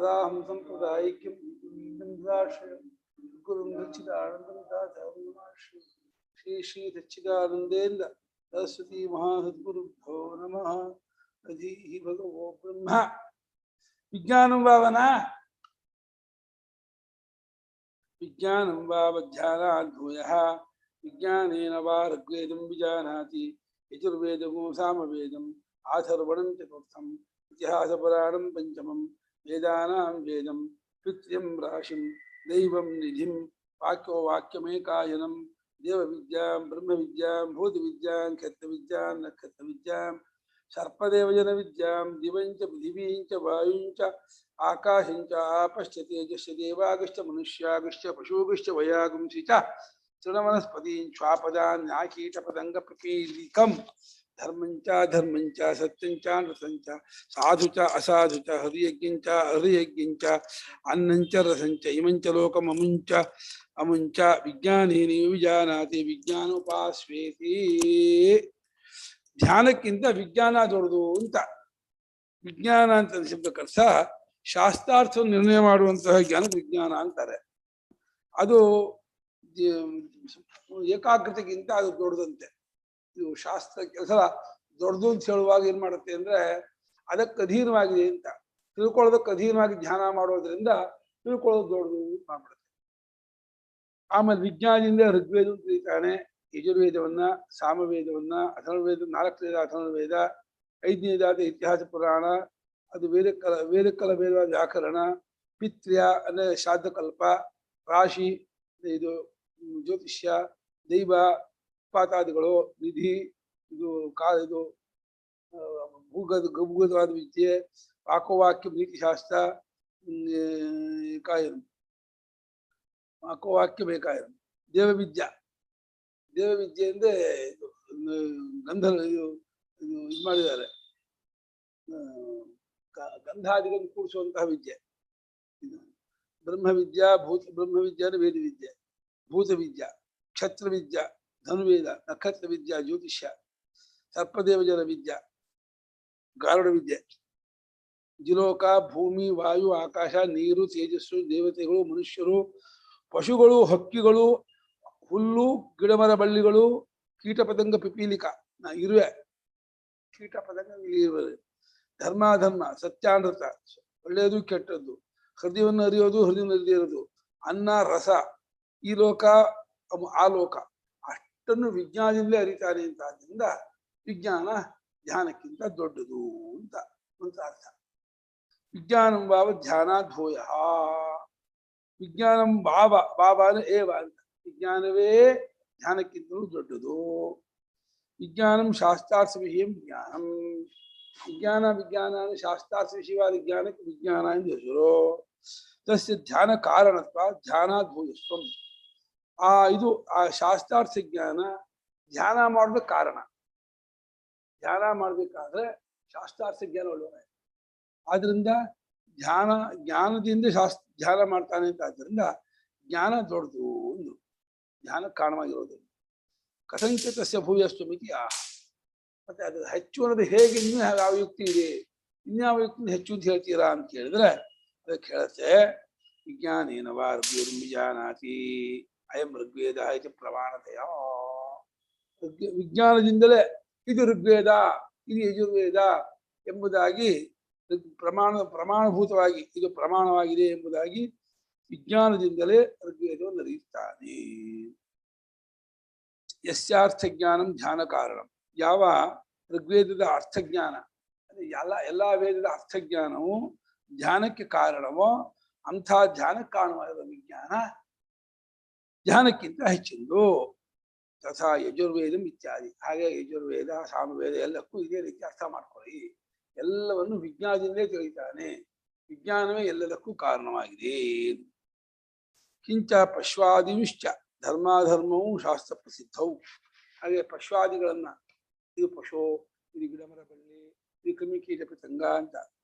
तदाहं संप्रदायिक्यं निन्दाश्रयं गुरुं दच्चिदानन्दं दातारं श्री श्री दच्चिदानन्देन्द्र सरस्वती महासद्गुरुभ्यो नमः। अधीहि भगवो ब्रह्म विज्ञानं भावना विज्ञानं वावध्यानाद्भूयः विज्ञानेन वा ऋग्वेदं विजानाति यजुर्वेदगो सामवेदम् आथर्वणं चतुर्थम् इतिहासपुराणं पञ्चमं वेदानां वेदं पितृं राशिं दैवं निधिं वाक्यो वाक्यमेकायनं देवविद्यां ब्रह्मविद्यां भूतविद्यां क्षत्रविद्यां नक्षत्रविद्यां सर्पदेवजनविद्यां दिवं च पृथिवीं च वायुं च आकाशं च आपश्च तेजश्च देवागश्च मनुष्यागश्च पशुगश्च वयागुंसि च तृणवनस्पतीं श्वापदान् नाकीटपतङ्गप्रकीलिकं धर्मं च सत्यं च नृतं च साधु च असाधु च हरियज्ञं च अहरियज्ञं च अन्नं च रसं च इमं च लोकममुं च अमुं च विज्ञानेन विजानाति विज्ञानोपास्वेति। ಧ್ಯಾನಕ್ಕಿಂತ ವಿಜ್ಞಾನ ದೊಡ್ಡದು ಅಂತ. ವಿಜ್ಞಾನ ಅಂತ ಶಬ್ದಕ್ಕರ್ಥ ಶಾಸ್ತ್ರಾರ್ಥವನ್ನು ನಿರ್ಣಯ ಮಾಡುವಂತಹ ಜ್ಞಾನಕ್ಕೆ ವಿಜ್ಞಾನ ಅಂತಾರೆ. ಅದು ಏಕಾಗ್ರತೆಗಿಂತ ಅದು ದೊಡ್ಡದಂತೆ. ಇದು ಶಾಸ್ತ್ರ ಕೆಲಸ ದೊಡ್ಡದು ಅಂತ ಹೇಳುವಾಗ ಏನ್ ಮಾಡುತ್ತೆ ಅಂದ್ರೆ ಅದಕ್ಕೆ ಅಧೀನವಾಗಿದೆ ಅಂತ ತಿಳ್ಕೊಳ್ಳೋದಕ್ಕೆ ಅಧೀನವಾಗಿ ಧ್ಯಾನ ಮಾಡೋದ್ರಿಂದ ತಿಳ್ಕೊಳ್ಳೋದು ದೊಡ್ಡದು ಮಾಡ್ಬಿಡುತ್ತೆ. ಆಮೇಲೆ ವಿಜ್ಞಾನದಿಂದ ಋಗ್ವೇದ ತಿಳಿತಾನೆ, ಯಜುರ್ವೇದವನ್ನ, ಸಾಮವೇದವನ್ನ, ಅಥರ್ವವೇದ, 4ನೇ ವೇದ ಅಥರ್ವವೇದ, 5ನೇದಾದ ಇತಿಹಾಸ ಪುರಾಣ, ಅದು ವೇದಕ್ಕಲ ವೇದವಾದ ವ್ಯಾಕರಣ, ಪಿತ್ರ್ಯ ಅಂದ್ರೆ ಶ್ರಾದ್ದಕಲ್ಪ, ರಾಶಿ ಇದು ಜ್ಯೋತಿಷ್ಯ, ದೈವ ಪಾತಾದಿಗಳು, ನಿಧಿ ಇದು ಇದು ಭೂಗತವಾದ ವಿದ್ಯೆ, ವಾಕೋವಾಕ್ಯ ನೀತಿಶಾಸ್ತ್ರ, ಕಾಯಂ ವಾಕೋವಾಕ್ಯ ಬೇಕಾಯಂ, ದೇವವಿದ್ಯಾ. ದೇವವಿದ್ಯೆ ಅಂದ್ರೆ ಗಂಧ ಇದು ಮಾಡಿದ್ದಾರೆ, ಗಂಧಾದಿಗಳನ್ನು ಕೂಡಿಸುವಂತಹ ವಿದ್ಯೆ. ಬ್ರಹ್ಮವಿದ್ಯಾ ಬ್ರಹ್ಮವಿದ್ಯಾ ಅಂದ್ರೆ ವೇದವಿದ್ಯೆ, ಭೂತವಿದ್ಯಾ, ಕ್ಷತ್ರವಿದ್ಯಾ, ಧನುವೇದ, ನಕ್ಷತ್ರ ವಿದ್ಯಾ, ಜ್ಯೋತಿಷ್ಯ, ಸರ್ಪದೇವಜನ ವಿದ್ಯಾ, ಗಾರುಡ ವಿದ್ಯೆ, ಜಿಲೋಕ, ಭೂಮಿ, ವಾಯು, ಆಕಾಶ, ನೀರು, ತೇಜಸ್ಸು, ದೇವತೆಗಳು, ಮನುಷ್ಯರು, ಪಶುಗಳು, ಹಕ್ಕಿಗಳು, ಹುಲ್ಲು, ಗಿಡಮರ ಬಳ್ಳಿಗಳು, ಕೀಟ ಪತಂಗ ಪಿಪೀಲಿಕ ಇರುವೆ, ಕೀಟ ಪತಂಗ ಇರುವೆ, ಧರ್ಮಾಧರ್ಮ, ಸತ್ಯಾನೃತ, ಒಳ್ಳೆಯದು ಕೆಟ್ಟದ್ದು, ಹೃದಯವನ್ನು ಅರಿಯೋದು, ಹೃದಯವನ್ನು ಅರಿದೇ ಇರೋದು, ಅನ್ನ ರಸ, ಈ ಲೋಕ ಆ ಲೋಕ ಅಷ್ಟನ್ನು ವಿಜ್ಞಾನದಿಂದಲೇ ಅರಿತಾನೆ ಅಂತ. ಆದ್ದರಿಂದ ವಿಜ್ಞಾನ ಧ್ಯಾನಕ್ಕಿಂತ ದೊಡ್ಡದು ಅಂತ ಒಂದು ಅರ್ಥ. ವಿಜ್ಞಾನಂ ಭಾವ ಧ್ಯಾನಾದ್ಭೂಯ. ವಿಜ್ಞಾನಂ ಭಾವನ ಏವ ಅಂತ. ವಿಜ್ಞಾನವೇ ಧ್ಯಾನಕ್ಕಿಂತಲೂ ದೊಡ್ಡದು. ವಿಜ್ಞಾನಂ ಶಾಸ್ತ್ರಾರ್ಥ ವಿಷಯ ಜ್ಞಾನಂ. ವಿಜ್ಞಾನ ಶಾಸ್ತ್ರಾರ್ಥ ವಿಷಯವಾದ ಜ್ಞಾನಕ್ಕೆ ವಿಜ್ಞಾನ ಎಂದು ಹೆಸರು. ತಸ್ಯ ಧ್ಯಾನ ಕಾರಣತ್ವ ಧ್ಯಾನಾದ್ಭೂಯಸ್ವಂ. ಇದು ಆ ಶಾಸ್ತ್ರಾರ್ಥ ಜ್ಞಾನ ಧ್ಯಾನ ಮಾಡೋದಕ್ಕೆ ಕಾರಣ. ಧ್ಯಾನ ಮಾಡ್ಬೇಕಾದ್ರೆ ಶಾಸ್ತ್ರಾರ್ಥ ಜ್ಞಾನ ಒಳ್ಳೆಯ. ಆದ್ರಿಂದ ಜ್ಞಾನದಿಂದ ಧ್ಯಾನ ಮಾಡ್ತಾನೆ ಅಂತ. ಆದ್ದರಿಂದ ಜ್ಞಾನ ದೊಡ್ಡದು ಒಂದು ಧ್ಯಾನ ಕಾರಣವಾಗಿರೋದು. ಕಥಂಚಿತಸ್ಯ ಭೂಯಸ್ತು ಮಿತಿ ಮತ್ತೆ ಅದು ಹೆಚ್ಚು ಅನ್ನೋದು ಹೇಗೆ, ಇನ್ನೂ ಯಾವ ಯುಕ್ತಿ ಇದೆ, ಇನ್ಯಾವ ಯುಕ್ತಿ ಹೆಚ್ಚು ಅಂತ ಹೇಳ್ತೀರಾ ಅಂತ ಕೇಳಿದ್ರೆ ಅದಕ್ಕೆ ಹೇಳುತ್ತೆ, ವಿಜ್ಞಾನೇನವಾ ಋಗ್ವೇದಂ ವಿಜಾನಾತಿ ಅಯಂ ಋಗ್ವೇದ ಇದು ಪ್ರಮಾಣತೆಯ. ವಿಜ್ಞಾನದಿಂದಲೇ ಇದು ಋಗ್ವೇದ, ಇದು ಯಜುರ್ವೇದ ಎಂಬುದಾಗಿ ಪ್ರಮಾಣಭೂತವಾಗಿ ಇದು ಪ್ರಮಾಣವಾಗಿದೆ ಎಂಬುದಾಗಿ ವಿಜ್ಞಾನದಿಂದಲೇ ಋಗ್ವೇದವನ್ನು ಅರಿಯುತ್ತಾನೆ. ಯಸ್ಯಾರ್ಥ ಜ್ಞಾನಂ ಧ್ಯಾನ ಕಾರಣಂ. ಯಾವ ಋಗ್ವೇದದ ಅರ್ಥಜ್ಞಾನ ಅಂದ್ರೆ ಎಲ್ಲ ವೇದದ ಅರ್ಥಜ್ಞಾನವು ಧ್ಯಾನಕ್ಕೆ ಕಾರಣವೋ ಅಂಥ ಧ್ಯಾನಕ್ಕೆ ಕಾರಣವಾದ ವಿಜ್ಞಾನ ಧ್ಯಾನಕ್ಕಿಂತ ಹೆಚ್ಚಿಂದು. ತಥಾ ಯಜುರ್ವೇದಂ ಇತ್ಯಾದಿ. ಹಾಗೆ ಯಜುರ್ವೇದ, ಸಾಮವೇದ ಎಲ್ಲಕ್ಕೂ ಇದೇ ರೀತಿ ಅರ್ಥ ಮಾಡ್ಕೊಳ್ಳಿ. ಎಲ್ಲವನ್ನು ವಿಜ್ಞಾನದಿಂದಲೇ ತಿಳಿತಾನೆ. ವಿಜ್ಞಾನವೇ ಎಲ್ಲದಕ್ಕೂ ಕಾರಣವಾಗಿದೆ. ಕಿಂಚ ಪಶ್ವಾದಿಶ್ಚ ಧರ್ಮಾಧರ್ಮವು ಶಾಸ್ತ್ರ ಪ್ರಸಿದ್ಧವು. ಹಾಗೆ ಪಶ್ವಾದಿಗಳನ್ನ, ಇದು ಪಶು, ಇದು ಗಿಡಮರ ಬಳ್ಳಿ, ಇದು ಕ್ರಿಮಿಕೀಟ ಪತಂಗ ಅಂತ.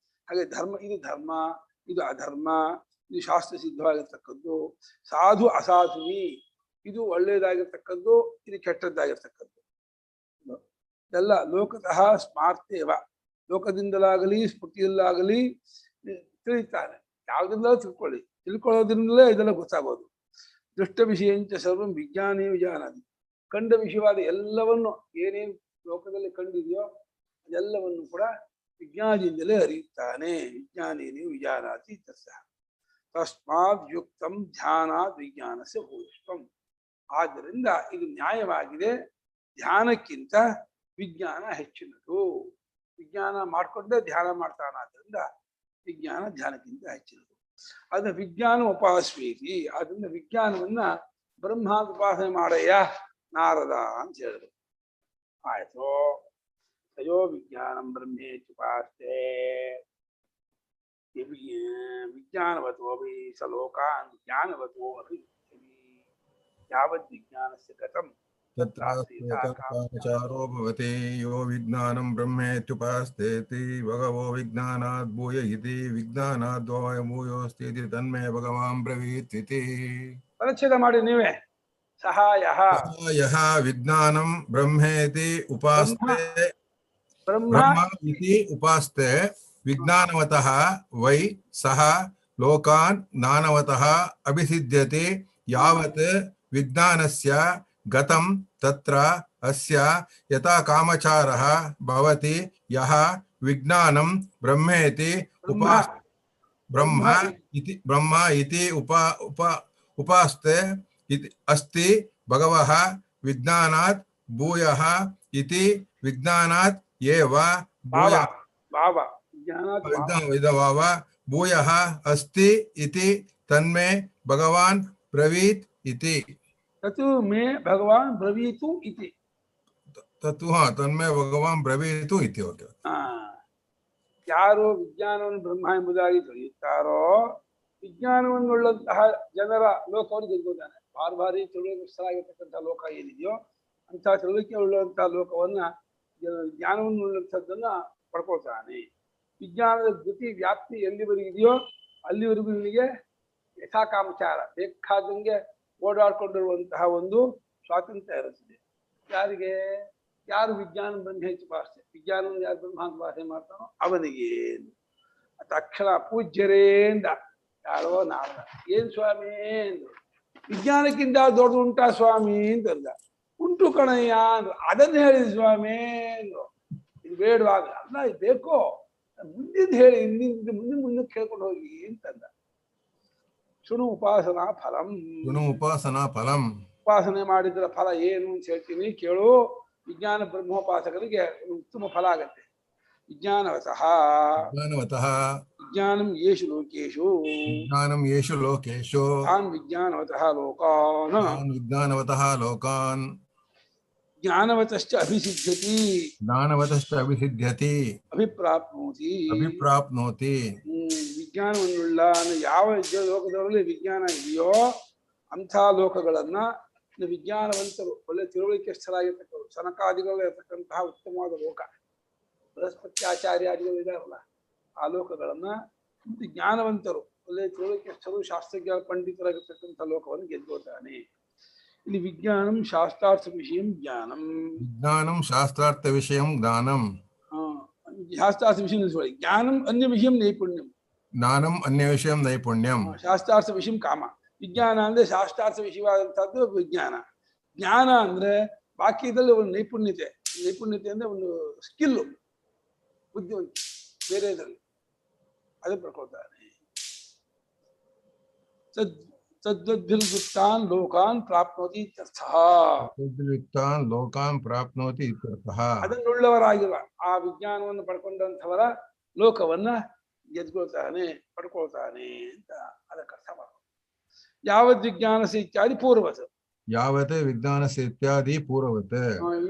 ಹಾಗೆ ಇದು ಧರ್ಮ, ಇದು ಅಧರ್ಮ, ಇದು ಶಾಸ್ತ್ರ ಸಿದ್ಧವಾಗಿರ್ತಕ್ಕದ್ದು. ಸಾಧು ಅಸಾಧುವಿ, ಇದು ಒಳ್ಳೆಯದಾಗಿರ್ತಕ್ಕದ್ದು, ಇದು ಕೆಟ್ಟದ್ದಾಗಿರ್ತಕ್ಕದ್ದು. ಎಲ್ಲ ಲೋಕತಃ ಸ್ಮಾರ್ತೇವ, ಲೋಕದಿಂದಲಾಗಲಿ ಸ್ಮೃತಿಯಲ್ಲಾಗಲಿ ತಿಳಿತಾನೆ. ಯಾವುದೆಲ್ಲ ತಿಳ್ಕೊಳ್ಳಿ, ತಿಳ್ಕೊಳ್ಳೋದ್ರಿಂದಲೇ ಇದೆಲ್ಲ ಗೊತ್ತಾಗೋದು. ದೃಷ್ಟ ವಿಷಯಂಚ ಸರ್ವಂ ವಿಜ್ಞಾನೇ ವಿಜಾನಾತಿ. ಕಂಡ ವಿಷಯವಾದ ಎಲ್ಲವನ್ನು ಏನೇನು ಲೋಕದಲ್ಲಿ ಕಂಡಿದೆಯೋ ಅದೆಲ್ಲವನ್ನು ಕೂಡ ವಿಜ್ಞಾನದಿಂದಲೇ ಅರಿಯುತ್ತಾನೆ. ವಿಜ್ಞಾನೇನೇ ವಿಜಾನಾತಿ ತಸ್ಯ ತಸ್ಮಾತ್ ಯುಕ್ತಂ ಧ್ಯಾನಾತ್ ವಿಜ್ಞಾನಸ್ಯ ಭೂಯಿಷ್ಠಂ. ಆದ್ದರಿಂದ ಇದು ನ್ಯಾಯವಾಗಿದೆ, ಧ್ಯಾನಕ್ಕಿಂತ ವಿಜ್ಞಾನ ಹೆಚ್ಚಿನದು. ವಿಜ್ಞಾನ ಮಾಡಿಕೊಂಡೇ ಧ್ಯಾನ ಮಾಡ್ತಾನಾದ್ರಿಂದ ವಿಜ್ಞಾನ ಧ್ಯಾನಕ್ಕಿಂತ ಹೆಚ್ಚಿನದು. ಅದನ್ನ ವಿಜ್ಞಾನ ಉಪಾಸ್ವೀತಿ. ಅದರಿಂದ ವಿಜ್ಞಾನವನ್ನ ಬ್ರಹ್ಮಾಂತ ಉಪಾಸನೆ ಮಾಡಯ್ಯ ನಾರದ ಅಂತ ಹೇಳಿದ್ರು. ಆಯ್ತು. ತಯೋ ವಿಜ್ಞಾನಂ ಬ್ರಹ್ಮೇತ್ಯುಪಾಸ್ತೆ ವಿಜ್ಞಾನವತೋ ವೈ ಸ ಲೋಕಾನ್ ಜ್ಞಾನವತೋ ಅಪಿ ಯಾವದ್ ವಿಜ್ಞಾನಸ್ಯ ಗತಂ तत्राचारो भवति यो विज्ञानं ब्रह्मेत्युपास्तेति भगवो विज्ञानात् भूय इति विज्ञानात् भूयोऽस्ति इति तन्मे भगवान् ब्रवीत् इति. ಪರಿಚ್ಛೇದ ಮಾಡಿ ನೀವೇ. ಸಹಾಯಃ यः विज्ञानं ब्रह्मेति उपास्ते ब्रह्म इति उपास्ते विज्ञानवतः वै सः लोकान् ज्ञानवतः अभिसिद्ध्यति यावत् विज्ञानस्य गतं तत्र अस्य यथा कामचारः भवति यः विज्ञानं ब्रह्मेति ब्रह्म इति उपास्ते अस्ति भगवः विज्ञानात् भूयः इति विज्ञानात् एव भूयः अस्ति इति तन्मे भगवान् ब्रवीत् इति. ततु मे भगवान ब्रवीतु इति. ततु हाँ तन्मे भगवान ब्रवीतु इति. ओके. ಯಾರು ವಿಜ್ಞಾನವನ್ನು ಬ್ರಹ್ಮ ಎಂಬುದಾಗಿ ತಿಳಿಯುತ್ತಾರೋ ವಿಜ್ಞಾನವನ್ನುಳ್ಳಂತಹ ಜನರ ಲೋಕವನ್ನು ಗೆದ್ಬೋದಾನೆ. ಭಾರಿ ತಿಳುವಳಿಕೆಸ್ಥರಾಗಿರ್ತಕ್ಕಂಥ ಲೋಕ ಏನಿದೆಯೋ ಅಂತಹ ತಿಳುವಳಿಕೆ ಉಳ್ಳಂತಹ ಲೋಕವನ್ನ ಜ್ಞಾನವನ್ನು ಉಳ್ಳಂಥದ್ದನ್ನ ಪಡ್ಕೊಳ್ತಾನೆ. ವಿಜ್ಞಾನದ ಗತಿ ವ್ಯಾಪ್ತಿ ಎಲ್ಲಿವರೆಗಿದೆಯೋ ಅಲ್ಲಿವರೆಗೂ ಇವನಿಗೆ ಯಥಾಕಾಮಚಾರ ಬೇಕಾದಂಗೆ ಓಡಾಡ್ಕೊಂಡಿರುವಂತಹ ಒಂದು ಸ್ವಾತಂತ್ರ್ಯ ಇರುತ್ತದೆ. ಯಾರಿಗೆ? ಯಾರು ವಿಜ್ಞಾನ ಬ್ರಹ್ಮೇತಿ ಭಾಷೆ, ವಿಜ್ಞಾನವನ್ನು ಯಾರು ಬ್ರಹ್ಮಾಂತ ಭಾಷೆ ಮಾಡ್ತಾನೋ ಅವನಿಗೆ. ತಕ್ಷಣ ಪೂಜ್ಯರೇಂದ ಯಾರೋ ನಾರದ ಏನ್ ಸ್ವಾಮಿ ಅಂದ್ರು. ವಿಜ್ಞಾನಕ್ಕಿಂತ ದೊಡ್ಡ ಉಂಟಾ ಸ್ವಾಮಿ ಅಂತಂದ. ಉಂಟು ಕಣಯ್ಯ ಅಂದ್ರು. ಅದನ್ನ ಹೇಳಿ ಸ್ವಾಮಿ ಅಂದ್ರು. ಇದು ಬೇಡವಾಗ ಅಲ್ಲ, ಇದು ಬೇಕೋ ಮುಂದಿದ್ದು ಹೇಳಿ, ಮುಂದೆ ಕೇಳ್ಕೊಂಡು ಹೋಗಿ ಅಂತಂದ. ಶೃಣು ಉಪಾಸನಾ ಫಲಂ. ಉಪಾಸನಾ ಫಲಂ. ಉಪಾಸನೆ ಮಾಡಿದ್ರ ಫಲ ಏನು ಅಂತ ಹೇಳ್ತೀನಿ ಕೇಳು. ವಿಜ್ಞಾನ ಬ್ರಹ್ಮೋಪಾಸಕರಿಗೆ ಉತ್ತಮ ಫಲ ಆಗತ್ತೆ. ವಿಜ್ಞಾನವತಃ ವಿಜ್ಞಾನಂ ಯೇಷು ಲೋಕೇಶು ತಾನ್ ವಿಜ್ಞಾನವತಃ ಲೋಕಾನ್ ಜ್ಞಾನವತಶ್ಚ ಅಭಿಸಿದ್ಧ್ಯತಿ ಅಭಿಪ್ರಾಪ್ನೋತಿ. ವಿಜ್ಞಾನವನ್ನುಳ್ಳ ಯಾವ ಲೋಕದವರಲ್ಲಿ ವಿಜ್ಞಾನ ಇದೆಯೋ ಅಂಥ ಲೋಕಗಳನ್ನ ವಿಜ್ಞಾನವಂತರು ಒಳ್ಳೆ ತಿಳುವಳಿಕೆಸ್ಥರಾಗಿರ್ತಕ್ಕಂಥ ಸನಕಾದಿಗಳು ಇರತಕ್ಕಂತಹ ಉತ್ತಮವಾದ ಲೋಕ, ಬೃಹಸ್ಪತಿ ಆಚಾರ್ಯಾದಿಗಳು ಇದಾರಲ್ಲ ಆ ಲೋಕಗಳನ್ನ ಜ್ಞಾನವಂತರು ಒಳ್ಳೆ ತಿಳುವಳಿಕೆಸ್ಥರು ಶಾಸ್ತ್ರಜ್ಞ ಪಂಡಿತರಾಗಿರ್ತಕ್ಕಂಥ ಲೋಕವನ್ನು ಗೆದ್ದೋತಾನೆ. ಇಲ್ಲಿ ವಿಜ್ಞಾನಂ ಶಾಸ್ತ್ರಾರ್ಥ ವಿಷಯಂ ಜ್ಞಾನಂ. ವಿಜ್ಞಾನಂ ಶಾಸ್ತ್ರಾರ್ಥ ವಿಷಯಂ ಜ್ಞಾನಂ. ಶಾಸ್ತ್ರಾರ್ಥ ವಿಷಯ ಜ್ಞಾನಂ ಅನ್ಯ ವಿಷಯಂ ನೈಪುಣ್ಯಂ. ಜ್ಞಾನಂ ಅನ್ಯ ವಿಷಯಂ ನೈಪುಣ್ಯಂ. ಶಾಸ್ತ್ರಾರ್ಥ ವಿಷಯಂ ಕಾಮ. ವಿಜ್ಞಾನ ಅಂದ್ರೆ ಶಾಸ್ತ್ರಾರ್ಥ ವಿಷಯವಾದಂತಹದ್ದು ವಿಜ್ಞಾನ. ಜ್ಞಾನ ಅಂದ್ರೆ ಬಾಕಿದಲ್ಲಿ ಒಂದು ನೈಪುಣ್ಯತೆ. ನೈಪುಣ್ಯತೆ ಅಂದ್ರೆ ಒಂದು ಸ್ಕಿಲ್ಲು, ಬುದ್ಧಿವಂತ ಬೇರೆ ಇದರಲ್ಲಿ ಅದನ್ನು ಪಡ್ಕೊಳ್ತಾನೆ. ತದ್ವಿದ್ಯುಕ್ತಾನ್ ಲೋಕಾನ್ ಪ್ರಾಪ್ನೋತಿ ಇತ್ಯರ್ಥಃ. ಲೋಕಾನ್ ಪ್ರಾಪ್ನೋತಿ ಇತ್ಯರ್ಥಃ. ಅದನ್ನುಳ್ಳವರಾಗಿರುವ ಆ ವಿಜ್ಞಾನವನ್ನು ಪಡ್ಕೊಂಡಂಥವರ ಲೋಕವನ್ನ ಗೆದ್ಕೊಳ್ತಾನೆ, ಪಡ್ಕೊಳ್ತಾನೆ ಅಂತ ಅದಕ್ಕೆ ಅರ್ಥ ಮಾಡ್ತಾರೆ. ಯಾವದ್ ವಿಜ್ಞಾನಸ್ಯ ಇತ್ಯಾದಿ ಪೂರ್ವತ್. ಯಾವತ್ ವಿಜ್ಞಾನಸ್ಯ ಇತ್ಯಾದಿ ಪೂರ್ವತ್.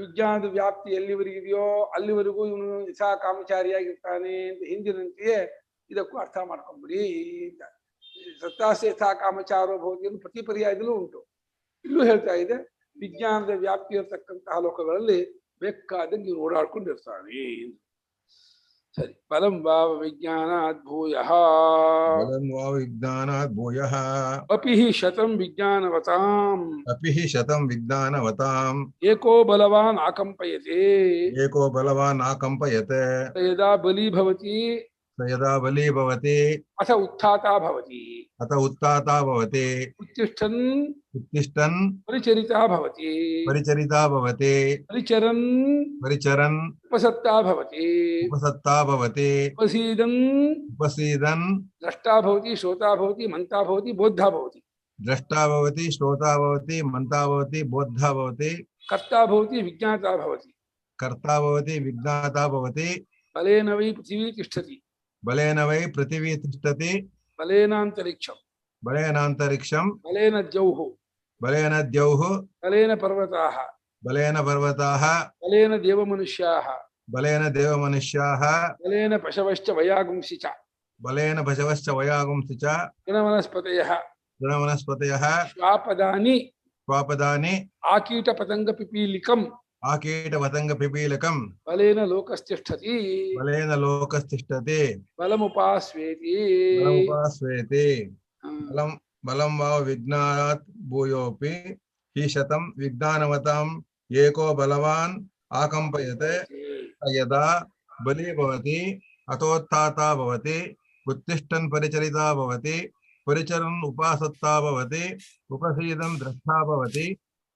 ವಿಜ್ಞಾನದ ವ್ಯಾಪ್ತಿ ಎಲ್ಲಿವರೆಗಿದೆಯೋ ಅಲ್ಲಿವರೆಗೂ ಇವನು ಯಥಾ ಕಾಮಚಾರಿಯಾಗಿರ್ತಾನೆ ಅಂತ ಹಿಂದಿನಂತೆಯೇ ಇದಕ್ಕೂ ಅರ್ಥ ಮಾಡ್ಕೊಂಡ್ಬಿಡಿ ಅಂತ. ಸತ್ತಾಸ್ಯ ಯಥಾ ಕಾಮಚಾರೋ ಭವತಿಯನ್ನು ಪ್ರತಿ ಪರ್ಯಾಯದಲ್ಲೂ ಉಂಟು. ಇಲ್ಲೂ ಹೇಳ್ತಾ ಇದೆ ವಿಜ್ಞಾನದ ವ್ಯಾಪ್ತಿ ಇರತಕ್ಕಂತಹ ಲೋಕಗಳಲ್ಲಿ ಬೇಕಾದಂಗೆ ಇವನು ಓಡಾಡ್ಕೊಂಡಿರ್ತಾನೆ. ಸರಿ. ಫಲಂ ವಾವ ವಿಜ್ಞಾನಾತ್ ಭೂಯಃ. ಅಪಿ ಹಿ ಶತಂ ವಿಜ್ಞಾನವತಾಂ. ಏಕೋ ಬಲವಾನ್ ಆಕಂಪಯತೆ. ಯದಾ ಬಲಿ ಭವತಿ यदा बली भवति अथ उत्थाता भवति अथ उत्थाता भवति उत्तिष्ठन् उत्तिष्ठन् परिचरिता भवति परिचरिता भवति परिचरन् परिचरन् उपसत्ता भवति उपसत्ता भवति उपसीदन् उपसीदन् द्रष्टा भवति श्रोता भवति मन्ता भवति बोद्धा भवति द्रष्टा भवति श्रोता भवति मन्ता भवति बोद्धा भवति कर्ता भवति विज्ञाता भवति कर्ता भवति विज्ञाता भवति बलेन वै पृथिवी तिष्ठति बलेन वै पृथिवी तिष्ठति बलेनान्तरिक्षं बलेनान्तरिक्षं बलेन द्यौः बलेन द्यौः बलेन पर्वताः बलेन पर्वताः बलेन देवमनुष्याः बलेन देवमनुष्याः बलेन पशवश्च वयागुंसि च बलेन पशवश्च वयागुंसि च गुणवनस्पतयः तृणवनस्पतयः श्वापदानि स्वापदानि आकीटपतङ्गपिपीलिकम् आकीटपतङ्गपिपीलकं बलेन लोकस्तिष्ठति बलेन लोकस्तिष्ठति बलमुपास्वेति बलमुपास्वेति बलं बलं वा विज्ञानात् भूयोऽपि हि शतं विज्ञानवताम् एको बलवान् आकम्पयते यदा बली भवति अतोत्थाता भवति उत्तिष्ठन् परिचरिता भवति परिचरन् उपासत्ता भवति उपसीदन् द्रष्टा भवति